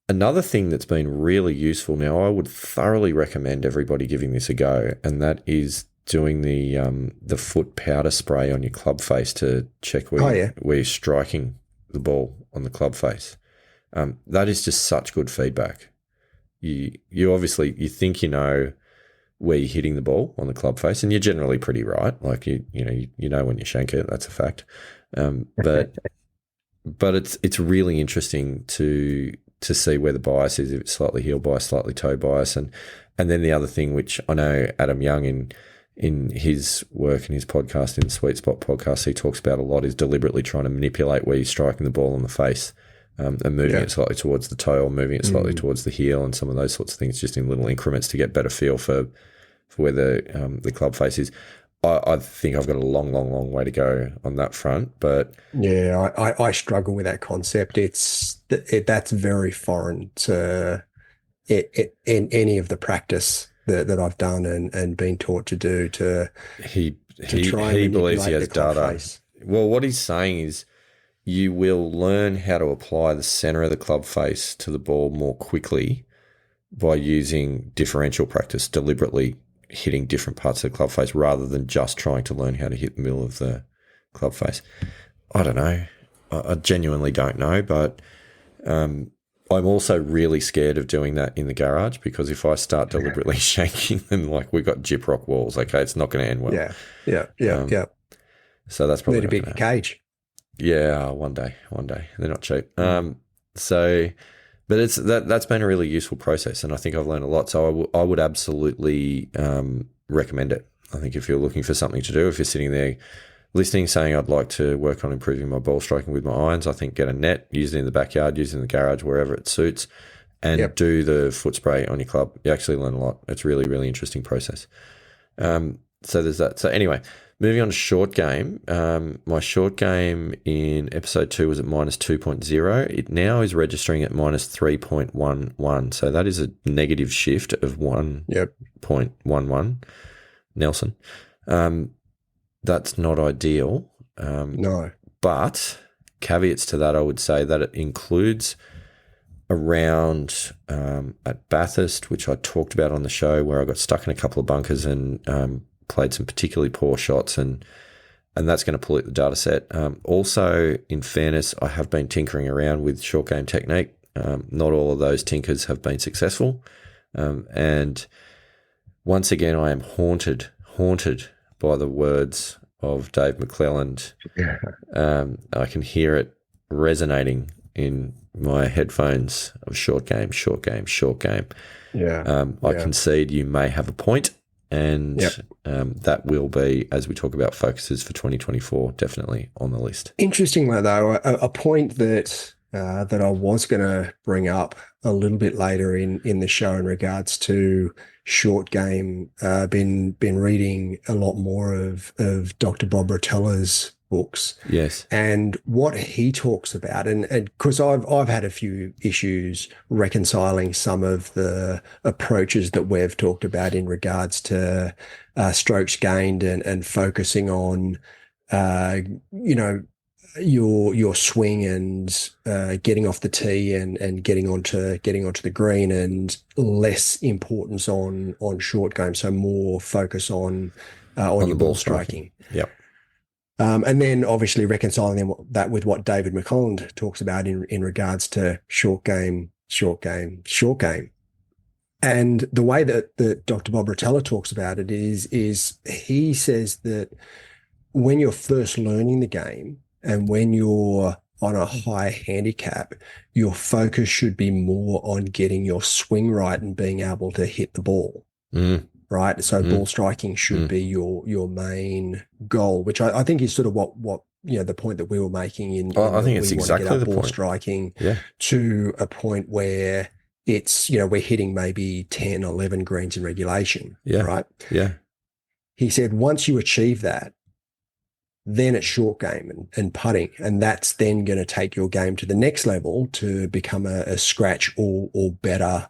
Another thing that's been really useful now, I would thoroughly recommend everybody giving this a go, and that is doing the foot powder spray on your club face to check where you're striking the ball on the club face. That is just such good feedback. You obviously you think you know where you're hitting the ball on the club face, and you're generally pretty right. Like you know when you shank it, that's a fact. But it's really interesting to see where the bias is, if it's slightly heel bias, slightly toe bias, and then the other thing, which I know Adam Young in his work and his podcast, in the Sweet Spot podcast, he talks about a lot, is deliberately trying to manipulate where you're striking the ball on the face, and moving it slightly towards the toe or moving it slightly towards the heel, and some of those sorts of things, just in little increments to get better feel for where the club face is. I think I've got a long, long, long way to go on that front, but yeah, I struggle with that concept. That's very foreign to in any of the practice that I've done and been taught to do to try and he believes he manipulate has the club data. face. Well, what he's saying is you will learn how to apply the center of the club face to the ball more quickly by using differential practice, deliberately hitting different parts of the club face rather than just trying to learn how to hit the middle of the club face. I don't know. I genuinely don't know, but I'm also really scared of doing that in the garage, because if I start deliberately shanking them, like we've got gyprock walls, okay, it's not going to end well. Yeah. So that's probably Need a bigger cage. Yeah, one day. They're not cheap. But that's been a really useful process, and I think I've learned a lot. So I would absolutely recommend it. I think if you're looking for something to do, if you're sitting there listening, saying I'd like to work on improving my ball striking with my irons, I think get a net, use it in the backyard, use it in the garage, wherever it suits, and do the foot spray on your club. You actually learn a lot. It's really, really interesting process. So there's that. So anyway, moving on to short game. My short game in episode 2 was at -2.0. It now is registering at -3.11. So that is a negative shift of 1.11. Nelson. That's not ideal. No. But caveats to that, I would say that it includes a round at Bathurst, which I talked about on the show, where I got stuck in a couple of bunkers and played some particularly poor shots, and that's going to pollute the data set. Also, in fairness, I have been tinkering around with short game technique. Not all of those tinkers have been successful. And once again, I am haunted by the words of Dave McClelland. I can hear it resonating in my headphones of short game. I concede you may have a point, and that will be, as we talk about focuses for 2024, definitely on the list. Interestingly, though, a point that I was going to bring up a little bit later in the show in regards to short game. Been reading a lot more of Dr. Bob Rotella's books. Yes. And what he talks about, and because I've had a few issues reconciling some of the approaches that we've talked about in regards to strokes gained and focusing on your swing and getting off the tee and getting onto the green, and less importance on short game, so more focus on your ball striking. Yep. And then obviously reconciling that with what David McClelland talks about in regards to short game. And the way that Dr. Bob Rotella talks about it is he says that when you're first learning the game, And when you're on a high handicap, your focus should be more on getting your swing right and being able to hit the ball, Mm, right? So mm, ball striking should mm. be your main goal, which I think is sort of what the point that we were making in I that think we it's want to get our exactly the ball point. striking Yeah, to a point where it's, we're hitting maybe 10, 11 greens in regulation, yeah, right? yeah, He said once you achieve that, then it's short game and putting. And that's then going to take your game to the next level to become a scratch or better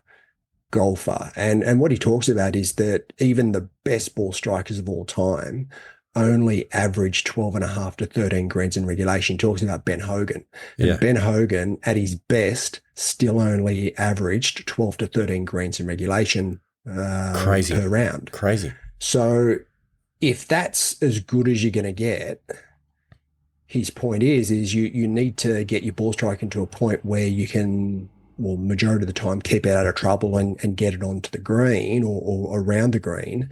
golfer. And what he talks about is that even the best ball strikers of all time only average 12 and a half to 13 greens in regulation. He talks about Ben Hogan. And yeah. Ben Hogan, at his best, still only averaged 12 to 13 greens in regulation Crazy, per round. crazy. So if that's as good as you're going to get, his point is you need to get your ball striking to a point where you can, well, majority of the time, keep it out of trouble and get it onto the green or around the green.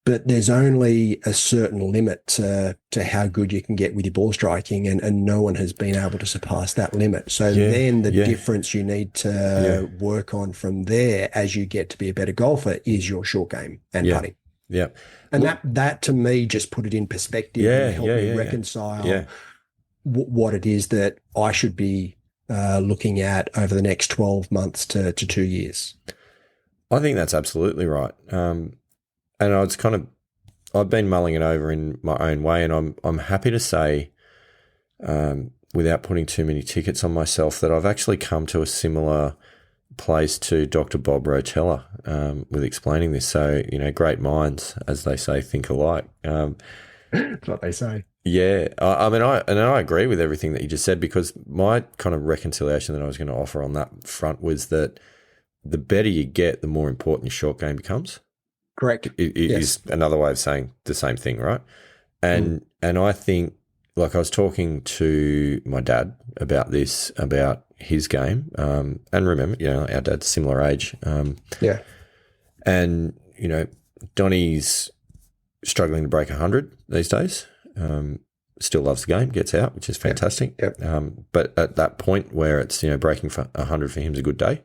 But there's only a certain limit to how good you can get with your ball striking, and no one has been able to surpass that limit. So Yeah, then the yeah, difference you need yeah, to work on from there as you get to be a better golfer is your short game and yeah, putting. yeah. And Look, that to me just put it in perspective and yeah, helped yeah, me yeah, yeah, reconcile yeah. what it is that I should be looking at over the next 12 months to 2 years. I think that's absolutely right. And I was kind of I've been mulling it over in my own way, and I'm happy to say, without putting too many tickets on myself, that I've actually come to a similar place to Dr. Bob Rotella with explaining this. So great minds, as they say, think alike. That's what they say. Yeah, I mean, I agree with everything that you just said, because my kind of reconciliation that I was going to offer on that front was that the better you get, the more important your short game becomes. Correct. It Yes. is another way of saying the same thing, right? Mm. And I think, like, I was talking to my dad about this, about his game, and remember, our dad's similar age, Yeah. and Donnie's struggling to break 100 these days. Still loves the game, gets out, which is Yep. fantastic. Yep. But at that point where it's breaking for 100 for him is a good day,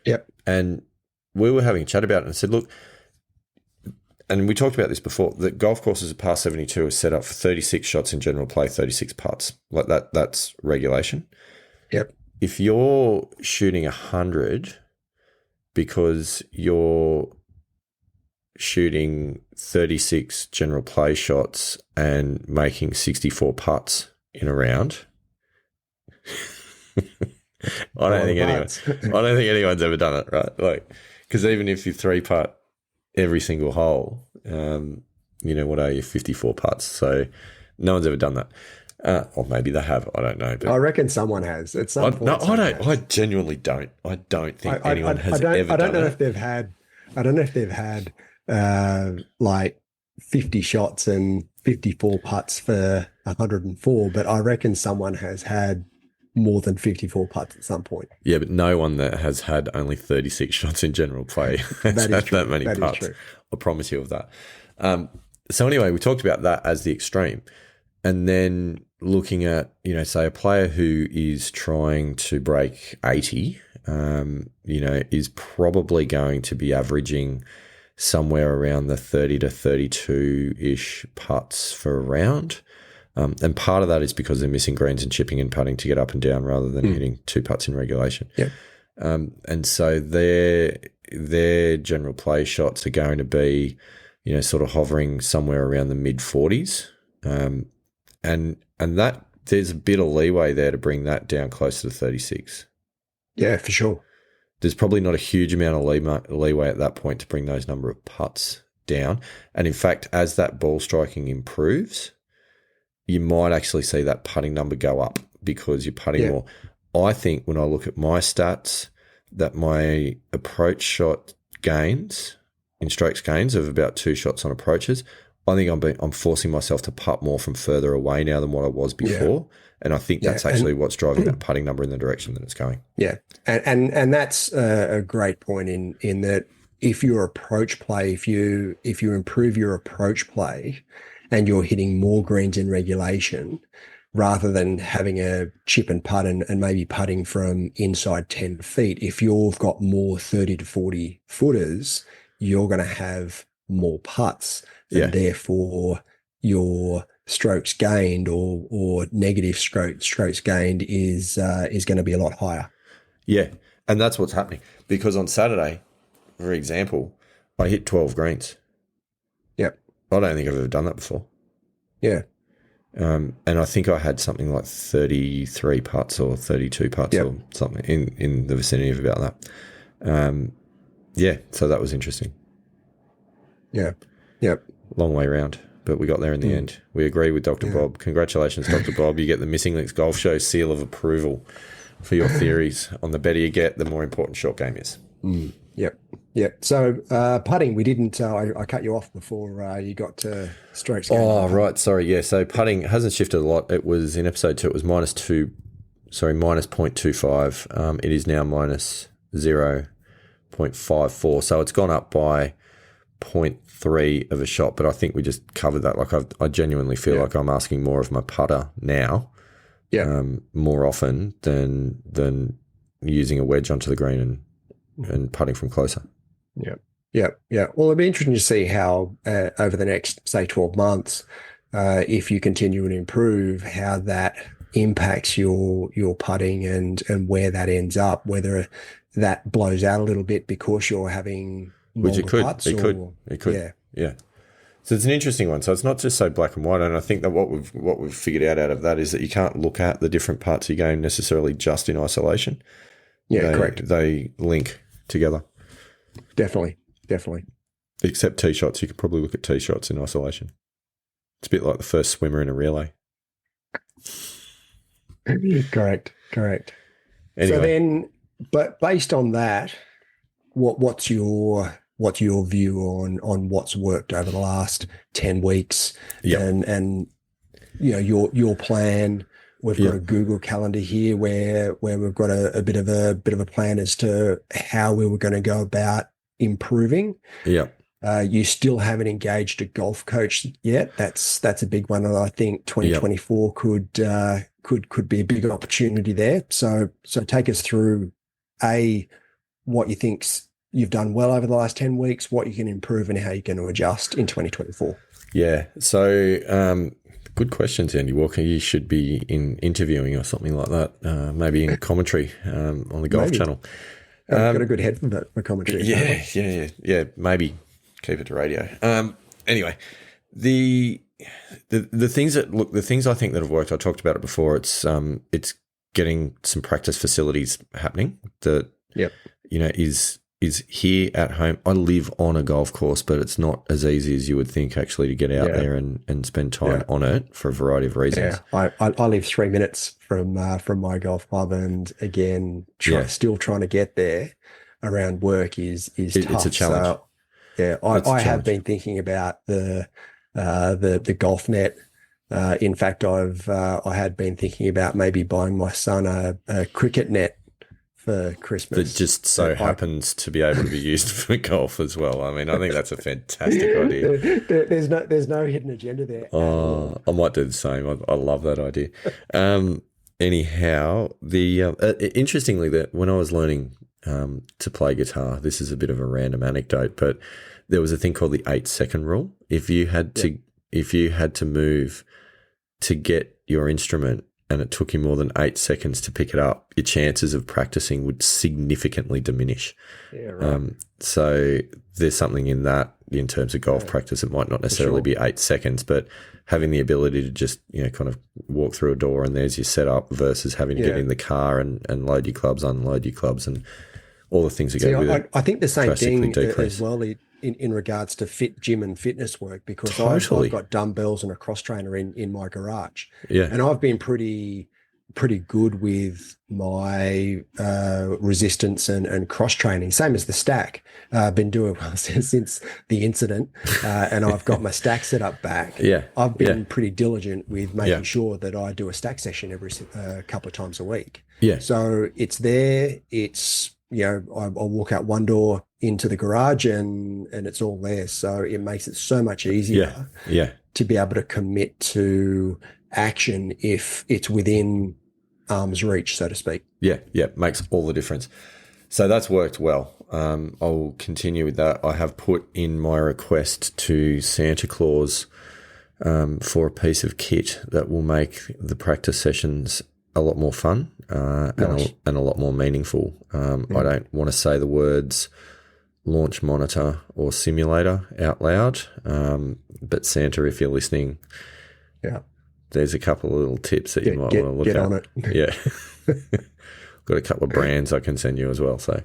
Yep. and we were having a chat about it, and I said, look. And we talked about this before, that golf courses at par 72 are set up for 36 shots in general play, 36 putts. Like that's regulation. Yep. If you're shooting 100 because you're shooting 36 general play shots and making 64 putts in a round, I don't think anyone's ever done it, right? Like, because even if you three putt every single hole, what are you, 54 putts? So no one's ever done that. Or maybe they have. I don't know. I But reckon someone has at some point. no, I Someone don't. I has. genuinely don't. I don't think anyone I has don't ever done know it. if they've had. I don't know if they've had like 50 shots and 54 putts for 104, but I reckon someone has had more than 54 putts at some point. Yeah, but no one that has had only 36 shots in general play has That is had true. that many That is putts. true. I promise you of that. So anyway, we talked about that as the extreme. And then looking at, say a player who is trying to break 80, is probably going to be averaging somewhere around the 30 to 32-ish putts for a round. And part of that is because they're missing greens and chipping and putting to get up and down rather than hitting two putts in regulation. Yeah. And so their general play shots are going to be, sort of hovering somewhere around the mid 40s. And that there's a bit of leeway there to bring that down closer to 36. Yeah, for sure. There's probably not a huge amount of leeway at that point to bring those number of putts down. And in fact, as that ball striking improves, you might actually see that putting number go up because you're putting more. I think when I look at my stats, that my approach shot gains, in strokes gains of about 2 shots on approaches, I think I'm forcing myself to putt more from further away now than what I was before. Yeah. And I think that's actually what's driving that putting number in the direction that it's going. Yeah. And that's a great point in that if your approach play, if you improve your approach play and you're hitting more greens in regulation, rather than having a chip and putt and maybe putting from inside 10 feet, if you've got more 30 to 40 footers, you're going to have more putts, Yeah. and therefore your strokes gained or negative strokes gained is going to be a lot higher. Yeah. And that's what's happening. Because on Saturday, for example, I hit 12 greens. Yep. I don't think I've ever done that before. Yeah. And I think I had something like 33 putts or 32 putts Yep. or something in the vicinity of about that. Yeah, so that was interesting. Yeah. Yep. Long way round, but we got there in the end. We agree with Dr. Yeah. Bob. Congratulations, Dr. Bob. You get the Missing Links Golf Show seal of approval for your theories on the better you get, the more important short game is. Yep. Yep. So putting, we didn't. I cut you off before you got to strokes gained. Oh, right. Sorry. Yeah. So putting hasn't shifted a lot. It was in episode 2, it was minus 0.25. It is now minus 0.54. So it's gone up by 0.3 of a shot, but I think we just covered that. Like I genuinely feel like I'm asking more of my putter now, more often than using a wedge onto the green and putting from closer. Yeah. Yeah. Yeah. Well, it'll be interesting to see how over the next, say, 12 months, if you continue to improve, how that impacts your putting and where that ends up, whether that blows out a little bit because you're having Which putts. It could. Yeah. So it's an interesting one. So it's not just so black and white. And I think that what we've figured out of that is that you can't look at the different parts of your game necessarily just in isolation. Yeah, correct. They link together. Definitely. Except tee shots. You could probably look at tee shots in isolation. It's a bit like the first swimmer in a relay. Correct. Anyway. So then, but based on that, what's your view on what's worked over the last 10 weeks? Yep. And you know, your plan. We've got a Google Calendar here where we've got a bit of a plan as to how we were going to go about improving. Yeah. You still haven't engaged a golf coach yet. That's a big one, and I think 2024 could be a big opportunity there. So take us through what you think you've done well over the last 10 weeks, what you can improve, and how you're going to adjust in 2024. Yeah. So good questions, Andy Walker. You should be in interviewing or something like that. Maybe in commentary on the Golf Channel. I've got a good head for commentary. Yeah. Maybe keep it to radio. Anyway, the things I think that have worked. I talked about it before. It's getting some practice facilities happening that is here at home. I live on a golf course, but it's not as easy as you would think actually to get out there and spend time on it for a variety of reasons. Yeah, I live 3 minutes from my golf club, and again, still trying to get there around work is tough. It's a challenge. So, I have been thinking about the golf net. In fact, I had been thinking about maybe buying my son a cricket net for Christmas. That just so happens to be able to be used for golf as well. I mean, I think that's a fantastic idea. There's no hidden agenda there. Oh, I might do the same. I love that idea. Anyhow, interestingly, that when I was learning to play guitar, this is a bit of a random anecdote, but there was a thing called the 8-second rule. If you had to move to get your instrument and it took you more than 8 seconds to pick it up, your chances of practicing would significantly diminish. Yeah, right. So there's something in that in terms of golf practice. It might not necessarily be 8 seconds, but having the ability to just, kind of walk through a door and there's your setup versus having to get in the car and load your clubs, unload your clubs, and all the things that go with it. I think the same thing as well in regards to gym and fitness work, because I've got dumbbells and a cross trainer in my garage. Yeah. And I've been pretty good with my resistance and cross training, same as the stack. I've been doing well since the incident, and I've got my stack set up back. Yeah. I've been pretty diligent with making sure that I do a stack session every couple of times a week. Yeah. So it's there. It's, I'll walk out one door into the garage and it's all there. So it makes it so much easier to be able to commit to action if it's within arm's reach, so to speak. Yeah, yeah, makes all the difference. So that's worked well. I'll continue with that. I have put in my request to Santa Claus for a piece of kit that will make the practice sessions a lot more fun Nice. and a lot more meaningful. I don't want to say the words launch monitor or simulator out loud, but Santa, if you're listening, Yeah. there's a couple of little tips that you might want to look Get at. on it. Yeah. Got a couple of brands I can send you as well. So,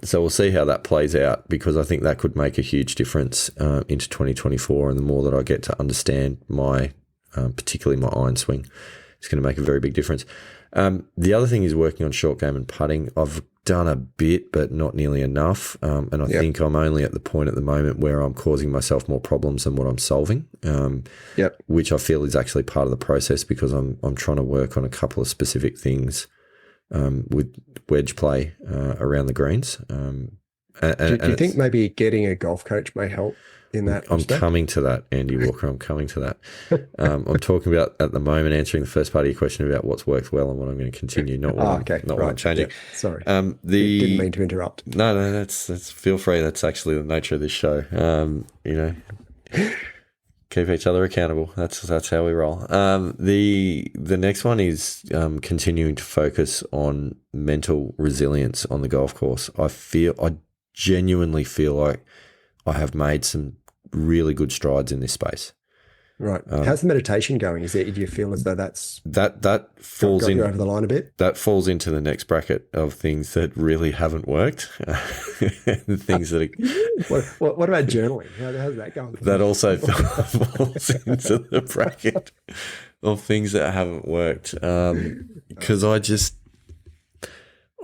so we'll see how that plays out, because I think that could make a huge difference into 2024. And the more that I get to understand my, particularly my iron swing, it's going to make a very big difference. The other thing is working on short game and putting. I've done a bit, but not nearly enough. And I think I'm only at the point at the moment where I'm causing myself more problems than what I'm solving. Which I feel is actually part of the process, because I'm trying to work on a couple of specific things with wedge play around the greens. Do you think maybe getting a golf coach may help in that I'm respect? coming to that, Andy Walker. I'm coming to that. I'm talking about, at the moment, answering the first part of your question about what's worked well and what I'm going to continue, not what I'm changing. Yeah. Sorry. Didn't mean to interrupt. No, that's feel free. That's actually the nature of this show. Keep each other accountable. That's how we roll. The next one is continuing to focus on mental resilience on the golf course. I genuinely feel like I have made some really good strides in this space. Right. How's the meditation going? Do you feel as though that falls got in you over the line a bit? That falls into the next bracket of things that really haven't worked. Things that are, what about journaling? How's that going? That also falls into the bracket of things that haven't worked. Because I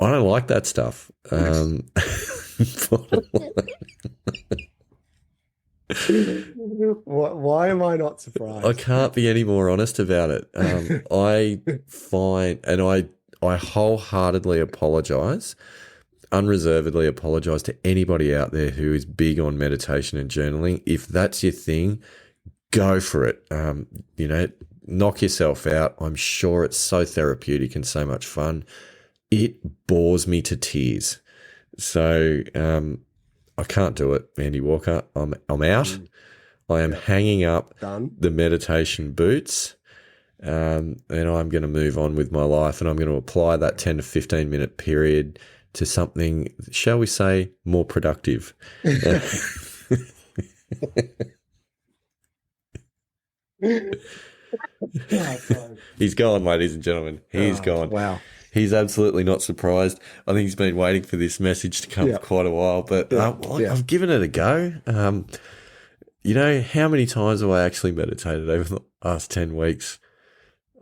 don't like that stuff. Why am I not surprised? I can't be any more honest about it. I find, and I wholeheartedly apologize, unreservedly apologize to anybody out there who is big on meditation and journaling. If that's your thing, go for it. Knock yourself out. I'm sure it's so therapeutic and so much fun. It bores me to tears. So I can't do it, Andy Walker. I'm out. I am hanging up the meditation boots, and I'm going to move on with my life, and I'm going to apply that 10 to 15 minute period to something, shall we say, more productive. He's gone, ladies and gentlemen. He's gone. Wow. He's absolutely not surprised. I think he's been waiting for this message to come for quite a while, but I've given it a go. How many times have I actually meditated over the last 10 weeks?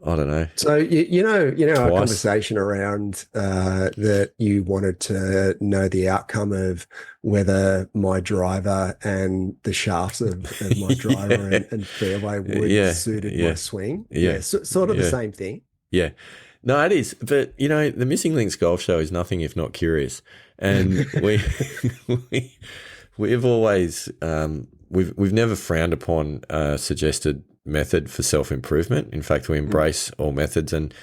I don't know. So, Twice. Our conversation around that you wanted to know the outcome of whether my driver and the shafts of my driver and fairway wood suited my swing. Sort of the same thing. Yeah. No, it is. But, the Missing Links Golf Show is nothing if not curious. And we've always, we've never frowned upon a suggested method for self-improvement. In fact, we embrace all methods. And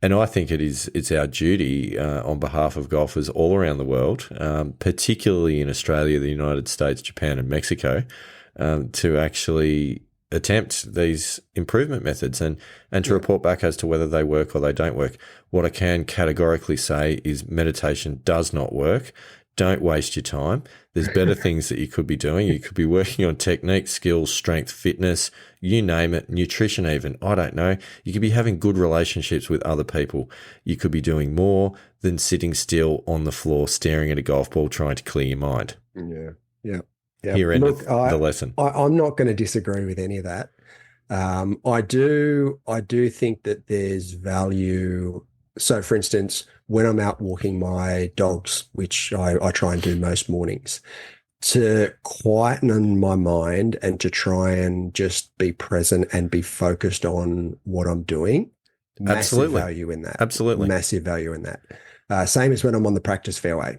I think it's our duty on behalf of golfers all around the world, particularly in Australia, the United States, Japan, and Mexico, to actually attempt these improvement methods and to report back as to whether they work or they don't work. What I can categorically say is meditation does not work. Don't waste your time. There's better things that you could be doing. You could be working on technique, skills, strength, fitness, you name it, nutrition even. I don't know. You could be having good relationships with other people. You could be doing more than sitting still on the floor staring at a golf ball trying to clear your mind. Yeah. Here endeth the lesson. I'm not going to disagree with any of that. I do think that there's value. So, for instance, when I'm out walking my dogs, which I try and do most mornings, to quieten my mind and to try and just be present and be focused on what I'm doing. Massive value in that. Absolutely. Massive value in that. Same as when I'm on the practice fairway,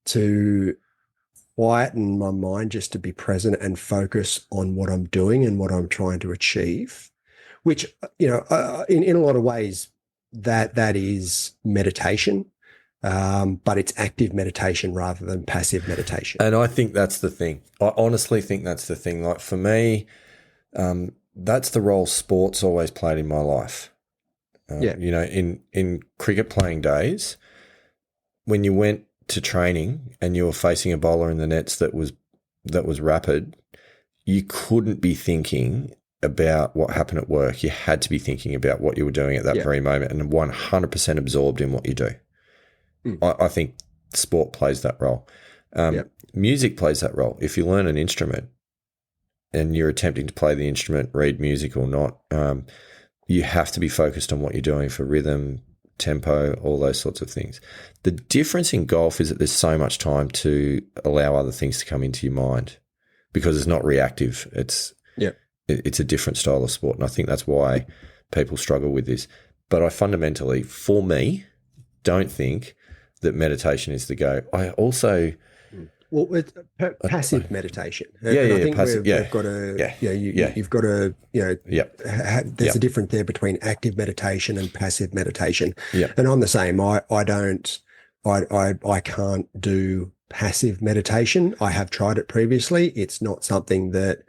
to quieten my mind, just to be present and focus on what I'm doing and what I'm trying to achieve, which, in a lot of ways, that is meditation, but it's active meditation rather than passive meditation. And I think that's the thing. I honestly think that's the thing. Like for me, that's the role sports always played in my life. Yeah. In cricket playing days, when you went to training and you were facing a bowler in the nets that was rapid, you couldn't be thinking about what happened at work. You had to be thinking about what you were doing at that very moment and 100% absorbed in what you do. I think sport plays that role. Music plays that role. If you learn an instrument and you're attempting to play the instrument, read music or not, you have to be focused on what you're doing for rhythm, tempo, all those sorts of things. The difference in golf is that there's so much time to allow other things to come into your mind because it's not reactive. It's a different style of sport, and I think that's why people struggle with this. But I fundamentally, for me, don't think that meditation is the go. I also... Well, it's passive meditation. I think passive, we've got to, you've got to, there's a difference there between active meditation and passive meditation. And I'm the same. I can't do passive meditation. I have tried it previously. It's not something that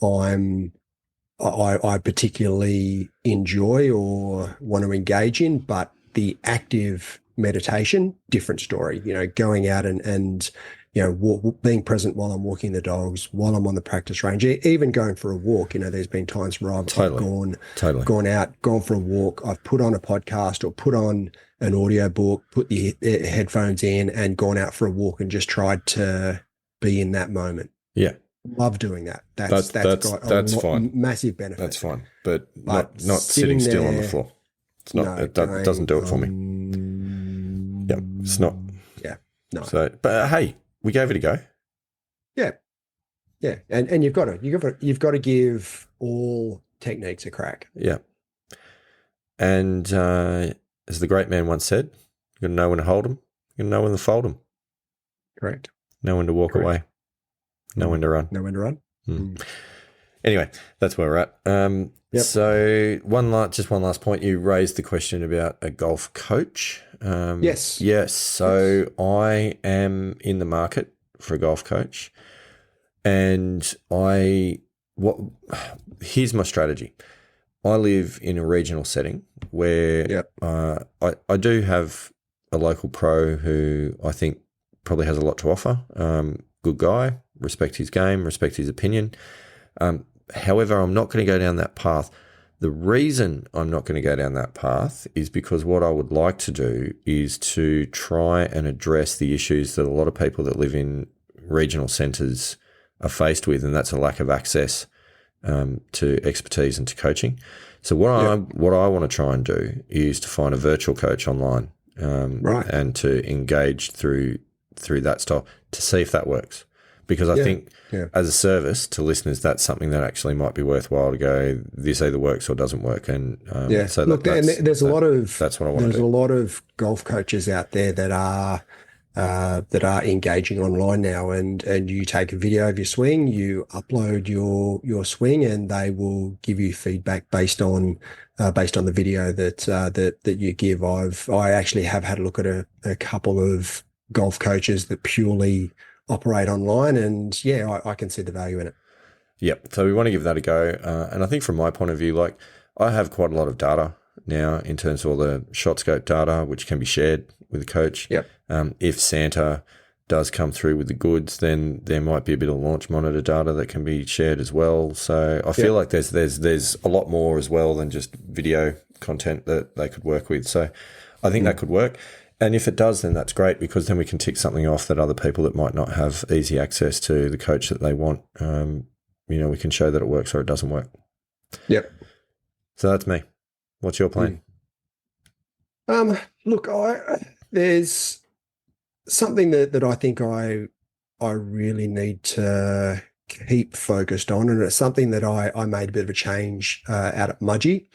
I particularly enjoy or want to engage in, but the active meditation, different story, going out and being present while I'm walking the dogs, while I'm on the practice range, even going for a walk. There's been times where I've gone out, gone for a walk. I've put on a podcast or put on an audio book, put the headphones in and gone out for a walk and just tried to be in that moment. Yeah. Love doing that. That's got fine. Massive benefit. That's fine. But not sitting still on the floor. It's not, it doesn't do it for me. Yeah. It's not. Yeah. No. So, but hey, we gave it a go. Yeah. Yeah. And you've got to give all techniques a crack. Yeah. And as the great man once said, you got to know when to hold them, you got to know when to fold them. Correct. Know when to walk away. Know when to run. Know when to run. Anyway, that's where we're at. So one last point. You raised the question about a golf coach. Yes. Yes. So I am in the market for a golf coach, and here's my strategy. I live in a regional setting where I do have a local pro who I think probably has a lot to offer. Good guy, respect his game, respect his opinion. However, I'm not going to go down that path. The reason I'm not going to go down that path is because what I would like to do is to try and address the issues that a lot of people that live in regional centres are faced with, and that's a lack of access to expertise and to coaching. So what I want to try and do is to find a virtual coach online, and to engage through that style to see if that works. Because I think as a service to listeners, that's something that actually might be worthwhile to go, this either works or doesn't work. And so look, there's a lot of that's what I want to do. There's a lot of golf coaches out there that are engaging online now, and you take a video of your swing, you upload your swing, and they will give you feedback based on the video that you give. I actually have had a look at a couple of golf coaches that purely operate online, and I can see the value in it. Yep. So we want to give that a go. And I think from my point of view, like I have quite a lot of data now in terms of all the shot scope data, which can be shared with the coach. Yep. If Santa does come through with the goods, then there might be a bit of launch monitor data that can be shared as well. So I feel like there's a lot more as well than just video content that they could work with. So I think that could work. And if it does, then that's great, because then we can tick something off that other people that might not have easy access to the coach that they want, we can show that it works or it doesn't work. Yep. So that's me. What's your plan? Look, there's something that I think I really need to keep focused on, and it's something that I made a bit of a change out at Mudgee,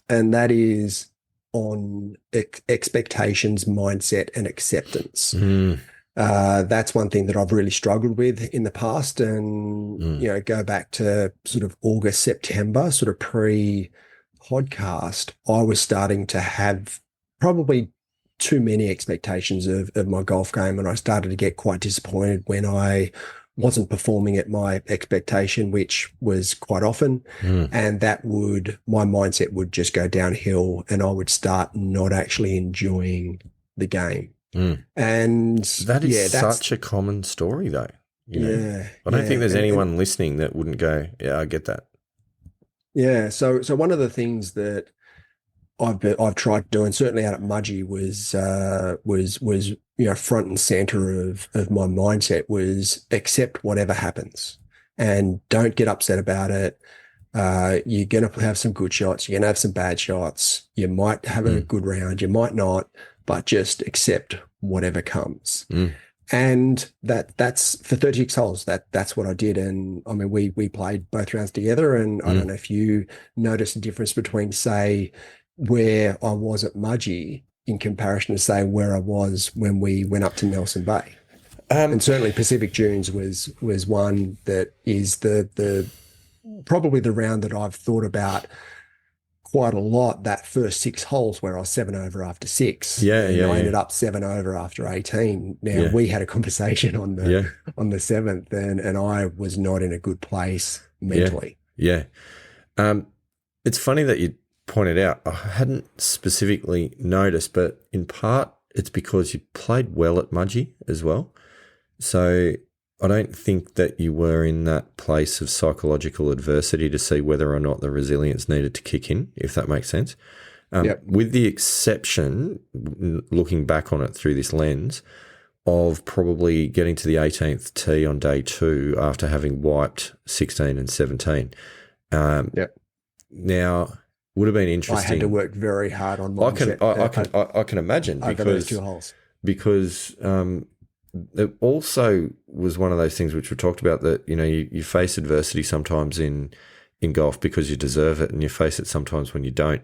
and that is on expectations, mindset, and acceptance. That's one thing that I've really struggled with in the past. And, Mm, go back to sort of August, September, sort of pre-podcast, I was starting to have probably too many expectations of my golf game. And I started to get quite disappointed when I wasn't performing at my expectation, which was quite often. mm, And my mindset would just go downhill and I would start not actually enjoying the game. mm. And That is yeah, that's such a common story, though. You know, yeah, I don't think yeah, there's and anyone listening that wouldn't go, "Yeah, I get that." yeah. So one of the things that I've tried doing, certainly out at Mudgee, was front and center of my mindset was accept whatever happens and don't get upset about it. You're gonna have some good shots, you're gonna have some bad shots. You might have a Mm, good round, you might not, but just accept whatever comes. mm, And that's for 36 holes. That's what I did. And I mean, we played both rounds together. And I don't mm. know if you noticed a difference between, say, where I was at Mudgee in comparison to say where I was when we went up to Nelson Bay. Um, And certainly Pacific Dunes was one that is the probably the round that I've thought about quite a lot, that first 6 holes where I was 7 over after six yeah, and yeah, I yeah, ended up 7 over after 18. Now yeah, we had a conversation yeah, on the seventh and I was not in a good place yeah, mentally. yeah. Um, it's funny that you pointed out. I hadn't specifically noticed, but in part, it's because you played well at Mudgee as well. So I don't think that you were in that place of psychological adversity to see whether or not the resilience needed to kick in, if that makes sense. Yep. With the exception, looking back on it through this lens, of probably getting to the 18th tee on day two after having wiped 16 and 17. Um, Yep. Now, would have been I had to interesting. work very hard on I can mindset I, I can I can imagine over those 2 holes. because it also was one of those things which we talked about that you face adversity sometimes in golf because you deserve it, and you face it sometimes when you don't.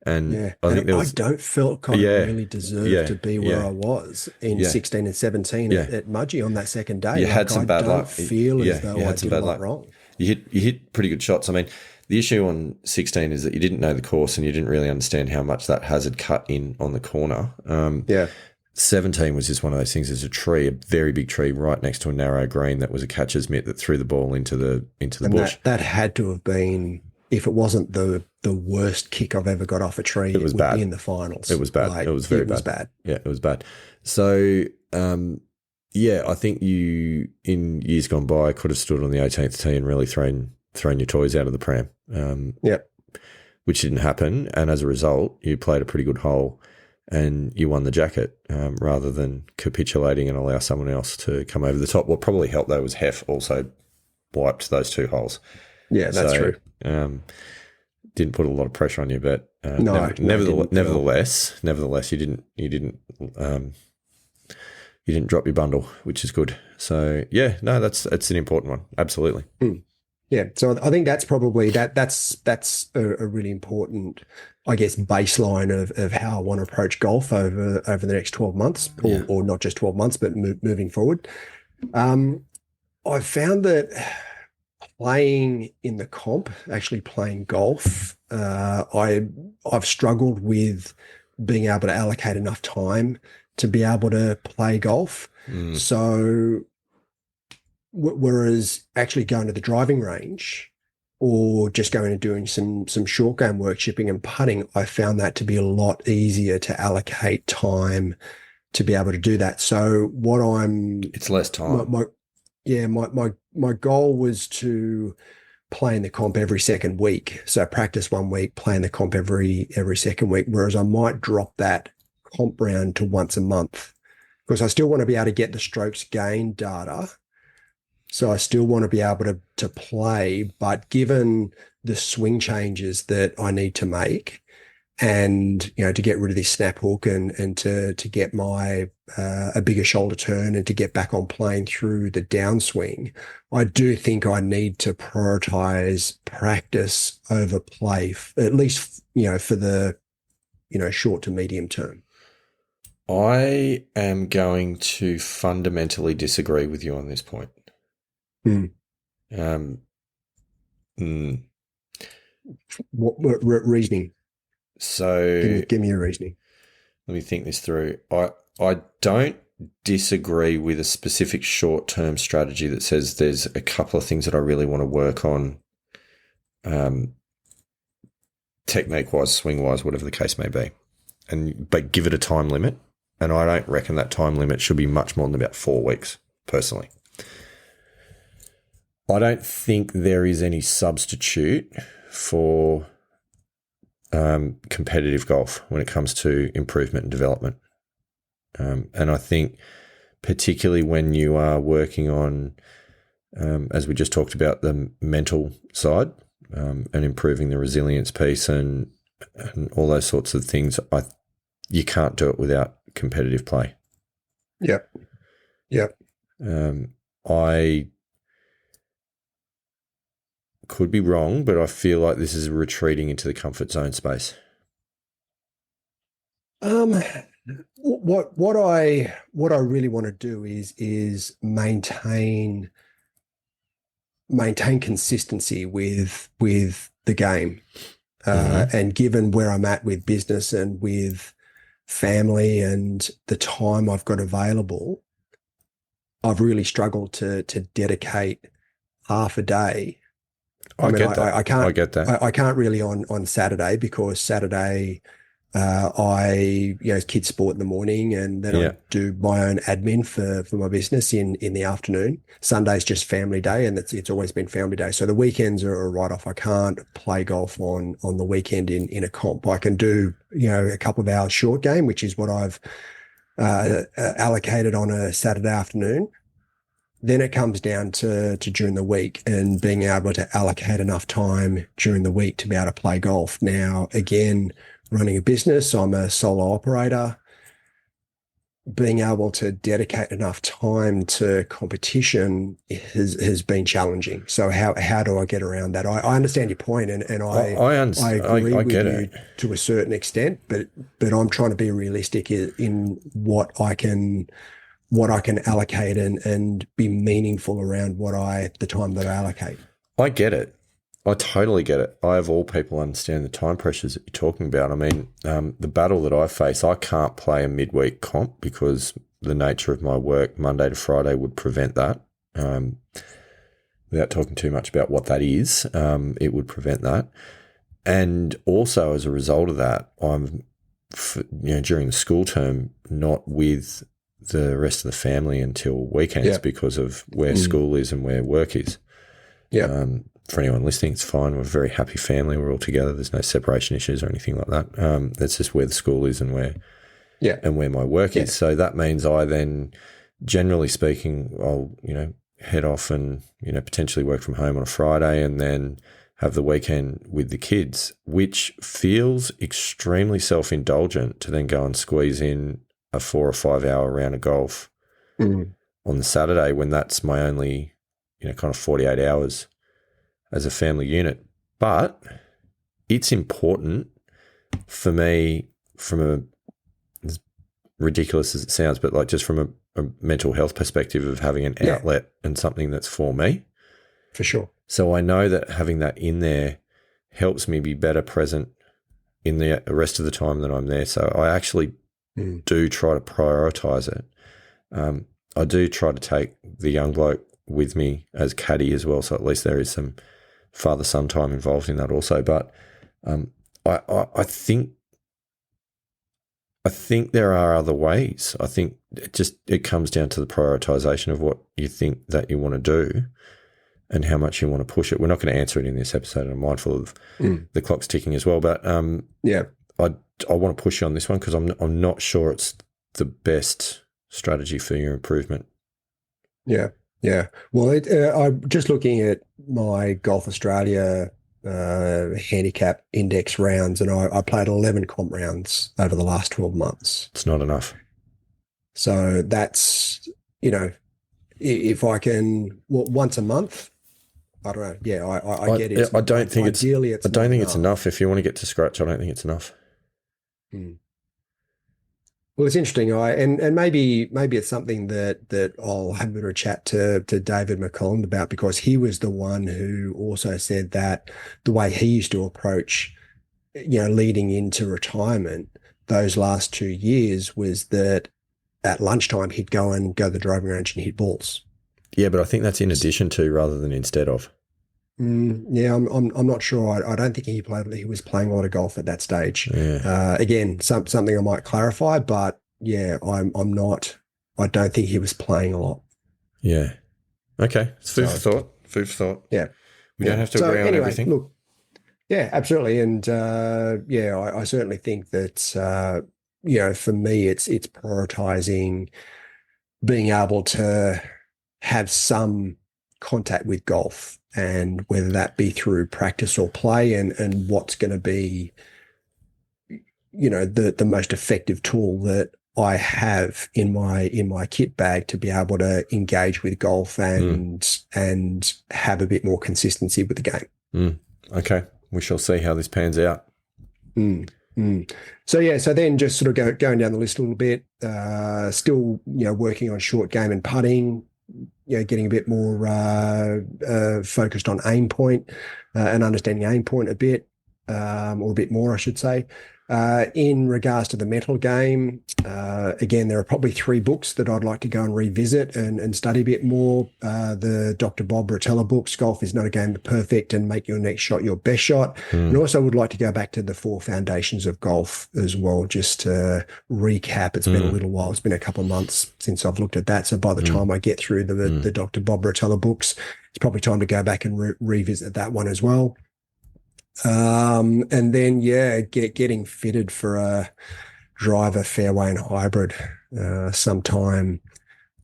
And Yeah. I think And there I was don't feel like I yeah really deserved yeah to be where yeah I was in yeah 16 and 17 yeah. at Mudgee on that second day. You had Like some I bad don't luck. feel as Yeah, you though I had some did a bad lot luck. wrong. You hit pretty good shots. I mean, the issue on 16 is that you didn't know the course and you didn't really understand how much that hazard cut in on the corner. Yeah. 17 was just one of those things. There's a tree, a very big tree, right next to a narrow green that was a catcher's mitt that threw the ball into the And bush. that had to have been, if it wasn't the worst kick I've ever got off a tree, It was it would bad. be in the finals. It was bad. Like, It was very it was bad. bad. Yeah, it was bad. So, yeah, I think you in years gone by could have stood on the 18th tee and really thrown your toys out of the pram. Yep. Which didn't happen, and as a result, you played a pretty good hole and you won the jacket rather than capitulating and allow someone else to come over the top. What probably helped though was Hef also wiped those 2 holes, Yeah, that's so true. didn't put a lot of pressure on you. But No, it didn't at all. nevertheless, you didn't drop your bundle, which is good. So yeah, no, that's an important one, absolutely. Yeah, so I think that's probably that's a really important, I guess, baseline of how I want to approach golf over the next 12 months, Yeah. or not just 12 months, but moving forward. Um, I've found that playing in the comp, actually playing golf, I've struggled with being able to allocate enough time to be able to play golf. Mm, So whereas actually going to the driving range or just going and doing some short game work, chipping and putting, I found that to be a lot easier to allocate time to be able to do that. So what it's less time. my goal was to play in the comp every second week. So practice 1 week, play in the comp every second week. Whereas I might drop that comp round to once a month because I still want to be able to get the strokes gain data. So I still want to be able to play, but given the swing changes that I need to make, and to get rid of this snap hook and to get my a bigger shoulder turn and to get back on plane through the downswing, I do think I need to prioritize practice over play, at least for the short to medium term. I am going to fundamentally disagree with you on this point. Hmm. Um, mm, What reasoning? so Give me your reasoning. let me think this through. I don't disagree with a specific short-term strategy that says there's a couple of things that I really want to work on, technique-wise, swing-wise, whatever the case may be, but give it a time limit. And I don't reckon that time limit should be much more than about 4 weeks, personally. I don't think there is any substitute for competitive golf when it comes to improvement and development. And I think particularly when you are working on, as we just talked about, the mental side, and improving the resilience piece and all those sorts of things, you can't do it without competitive play. Yep. Yep. I could be wrong, but I feel like this is retreating into the comfort zone space. What I really want to do is maintain consistency with the game. And given where I'm at with business and with family and the time I've got available, I've really struggled to dedicate half a day. I mean, get that. I can't. I get that. I can't really on Saturday because Saturday kids sport in the morning, and then I do my own admin for my business in the afternoon. Sunday's just family day, and it's always been family day. So the weekends are a write-off. I can't play golf on the weekend in a comp. I can do a couple of hours short game, which is what I've allocated on a Saturday afternoon. Then it comes down to during the week and being able to allocate enough time during the week to be able to play golf. Now, again, running a business, I'm a solo operator. Being able to dedicate enough time to competition has been challenging. So how do I get around that? I understand your point, and I agree with you to a certain extent, but I'm trying to be realistic in what I can allocate and be meaningful around the time that I allocate. I get it. I totally get it. I, of all people, understand the time pressures that you're talking about. I mean, the battle that I face, I can't play a midweek comp because the nature of my work, Monday to Friday, would prevent that. Without talking too much about what that is, it would prevent that. And also, as a result of that, I'm, during the school term, not with the rest of the family until weekends because of where school is and where work is. Yeah. For anyone listening, it's fine. We're a very happy family. We're all together. There's no separation issues or anything like that. That's just where the school is and where my work is. So that means I then, generally speaking, I'll head off and potentially work from home on a Friday and then have the weekend with the kids, which feels extremely self-indulgent to then go and squeeze in a 4 or 5 hour round of golf on the Saturday when that's my only, kind of 48 hours as a family unit. But it's important for me as ridiculous as it sounds, but like just from a mental health perspective of having an outlet and something that's for me. For sure. So I know that having that in there helps me be better present in the rest of the time that I'm there. So I actually do try to prioritize it. I do try to take the young bloke with me as caddy as well. So at least there is some father-son time involved in that also. But I think there are other ways. I think it comes down to the prioritization of what you think that you want to do and how much you want to push it. We're not going to answer it in this episode, and I'm mindful of the clock's ticking as well. But I want to push you on this one because I'm not sure it's the best strategy for your improvement. Yeah. Yeah. Well, I'm just looking at my Golf Australia handicap index rounds, and I played 11 comp rounds over the last 12 months. It's not enough. So that's, if I can, once a month, I don't know. Yeah, I get it. I don't think ideally I don't think enough. It's enough. If you want to get to scratch, I don't think it's enough. Well, it's interesting. And maybe it's something that I'll have a bit of a chat to David McCollum about, because he was the one who also said that the way he used to approach, leading into retirement those last 2 years was that at lunchtime he'd go to the driving range and hit balls. Yeah, but I think that's in addition to rather than instead of. Yeah, I'm not sure. I don't think he was playing a lot of golf at that stage. Yeah. Again, something I might clarify, but yeah, I'm not. I don't think he was playing a lot. Yeah. Okay. It's food for thought. Food for thought. Yeah. We don't have to agree on everything. Look, yeah, absolutely, and yeah, I certainly think that for me, it's prioritizing being able to have some contact with golf, and whether that be through practice or play, and what's going to be, the most effective tool that I have in my kit bag to be able to engage with golf and have a bit more consistency with the game. Okay, we shall see how this pans out. So yeah, so then just sort of going down the list a little bit, still working on short game and putting, getting a bit more focused on aim point and understanding aim point a bit, or a bit more, I should say. In regards to the mental game, again, there are probably 3 books that I'd like to go and revisit and study a bit more. The Dr. Bob Rotella books, Golf is Not a Game of Perfect and Make Your Next Shot Your Best Shot. And also would like to go back to the 4 foundations of golf as well, just to recap. It's been a little while. It's been a couple of months since I've looked at that. So by the time I get through the Dr. Bob Rotella books, it's probably time to go back and revisit that one as well. And then, getting fitted for a driver, fairway and hybrid, sometime,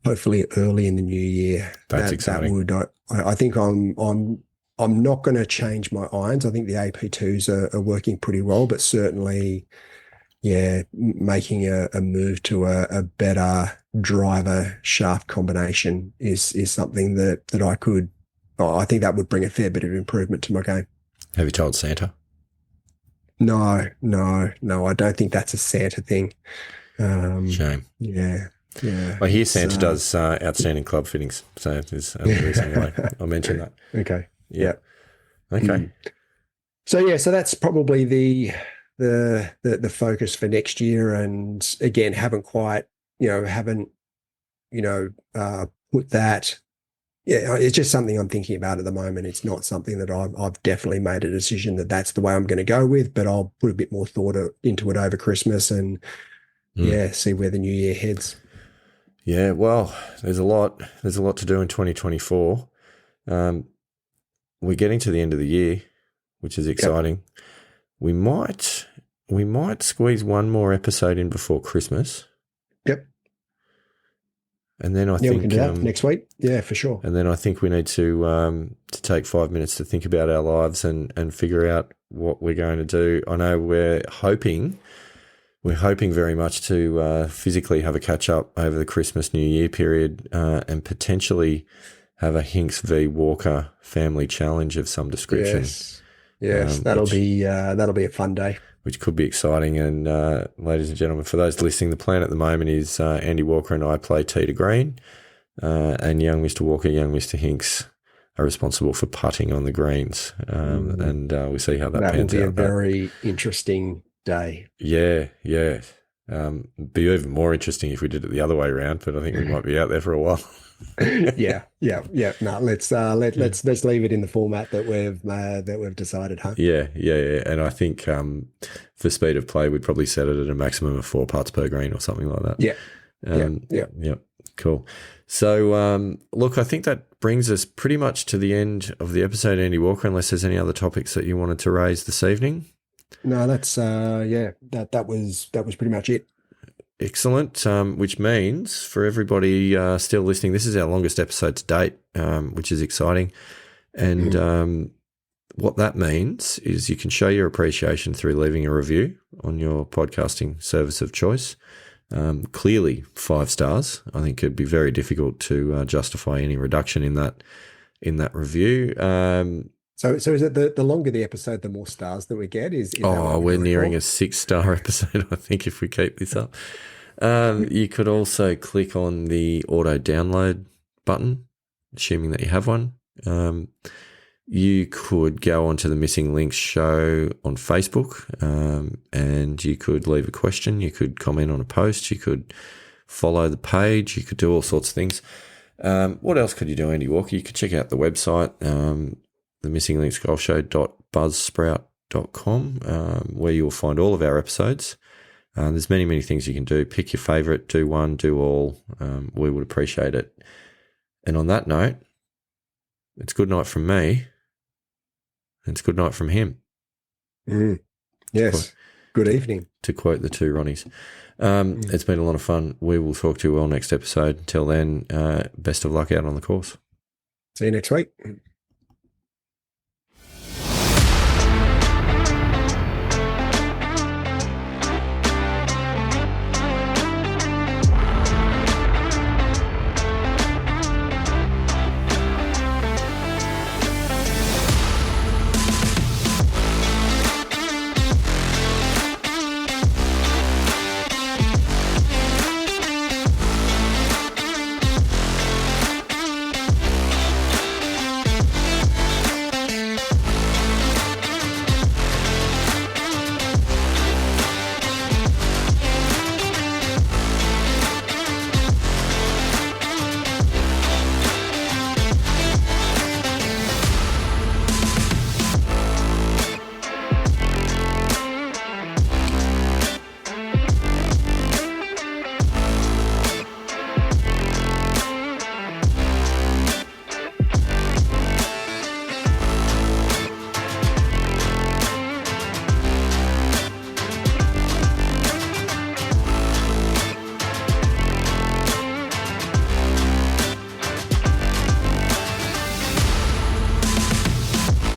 hopefully early in the new year. That's exciting. I think I'm not going to change my irons. I think the AP2s are working pretty well, but certainly, making a move to a better driver shaft combination is something that I think that would bring a fair bit of improvement to my game. Have you told Santa? No. I don't think that's a Santa thing. Shame. Yeah. I hear Santa does outstanding club fittings, so there's a reason why I mentioned that. Okay. Yeah. Okay. So that's probably the focus for next year, and again, haven't quite, put that. Yeah, it's just something I'm thinking about at the moment. It's not something that I've definitely made a decision that that's the way I'm going to go with, but I'll put a bit more thought into it over Christmas and see where the new year heads. Yeah, well, there's a lot to do in 2024. We're getting to the end of the year, which is exciting. Yep. We might squeeze one more episode in before Christmas. Yep. And then I think we can do that next week. Yeah, for sure. And then I think we need to take 5 minutes to think about our lives and figure out what we're going to do. I know we're hoping very much to physically have a catch up over the Christmas New Year period, and potentially have a Hinks v Walker family challenge of some description. Yes, that'll be a fun day. Which could be exciting. And ladies and gentlemen, for those listening, the plan at the moment is Andy Walker and I play tee to green, and young Mr. Walker, young Mr. Hinks are responsible for putting on the greens, and we see how that pans out. That will be a very interesting day. Yeah. Be even more interesting if we did it the other way around, but I think we might be out there for a while. Yeah. No, let's leave it in the format that we've decided, huh? Yeah. And I think for speed of play, we'd probably set it at a maximum of 4 putts per green or something like that. Yeah. Cool. So, look, I think that brings us pretty much to the end of the episode, Andy Walker, unless there's any other topics that you wanted to raise this evening. No, that's that was pretty much it. Excellent. Which means for everybody still listening, this is our longest episode to date, which is exciting. And what that means is you can show your appreciation through leaving a review on your podcasting service of choice. Clearly 5 stars. I think it'd be very difficult to justify any reduction in that review. So is it the longer the episode, the more stars that we get? Is we're nearing a 6-star episode, I think, if we keep this up. You could also click on the auto download button, assuming that you have one. You could go onto the Missing Links show on Facebook, and you could leave a question. You could comment on a post. You could follow the page. You could do all sorts of things. What else could you do, Andy Walker? You could check out the website, the Missing Links Golf Show.buzzsprout.com, where you'll find all of our episodes. There's many, many things you can do. Pick your favourite, do one, do all. We would appreciate it. And on that note, it's good night from me, and it's good night from him. Yes. Good evening. To quote the two Ronnies. It's been a lot of fun. We will talk to you all next episode. Until then, best of luck out on the course. See you next week.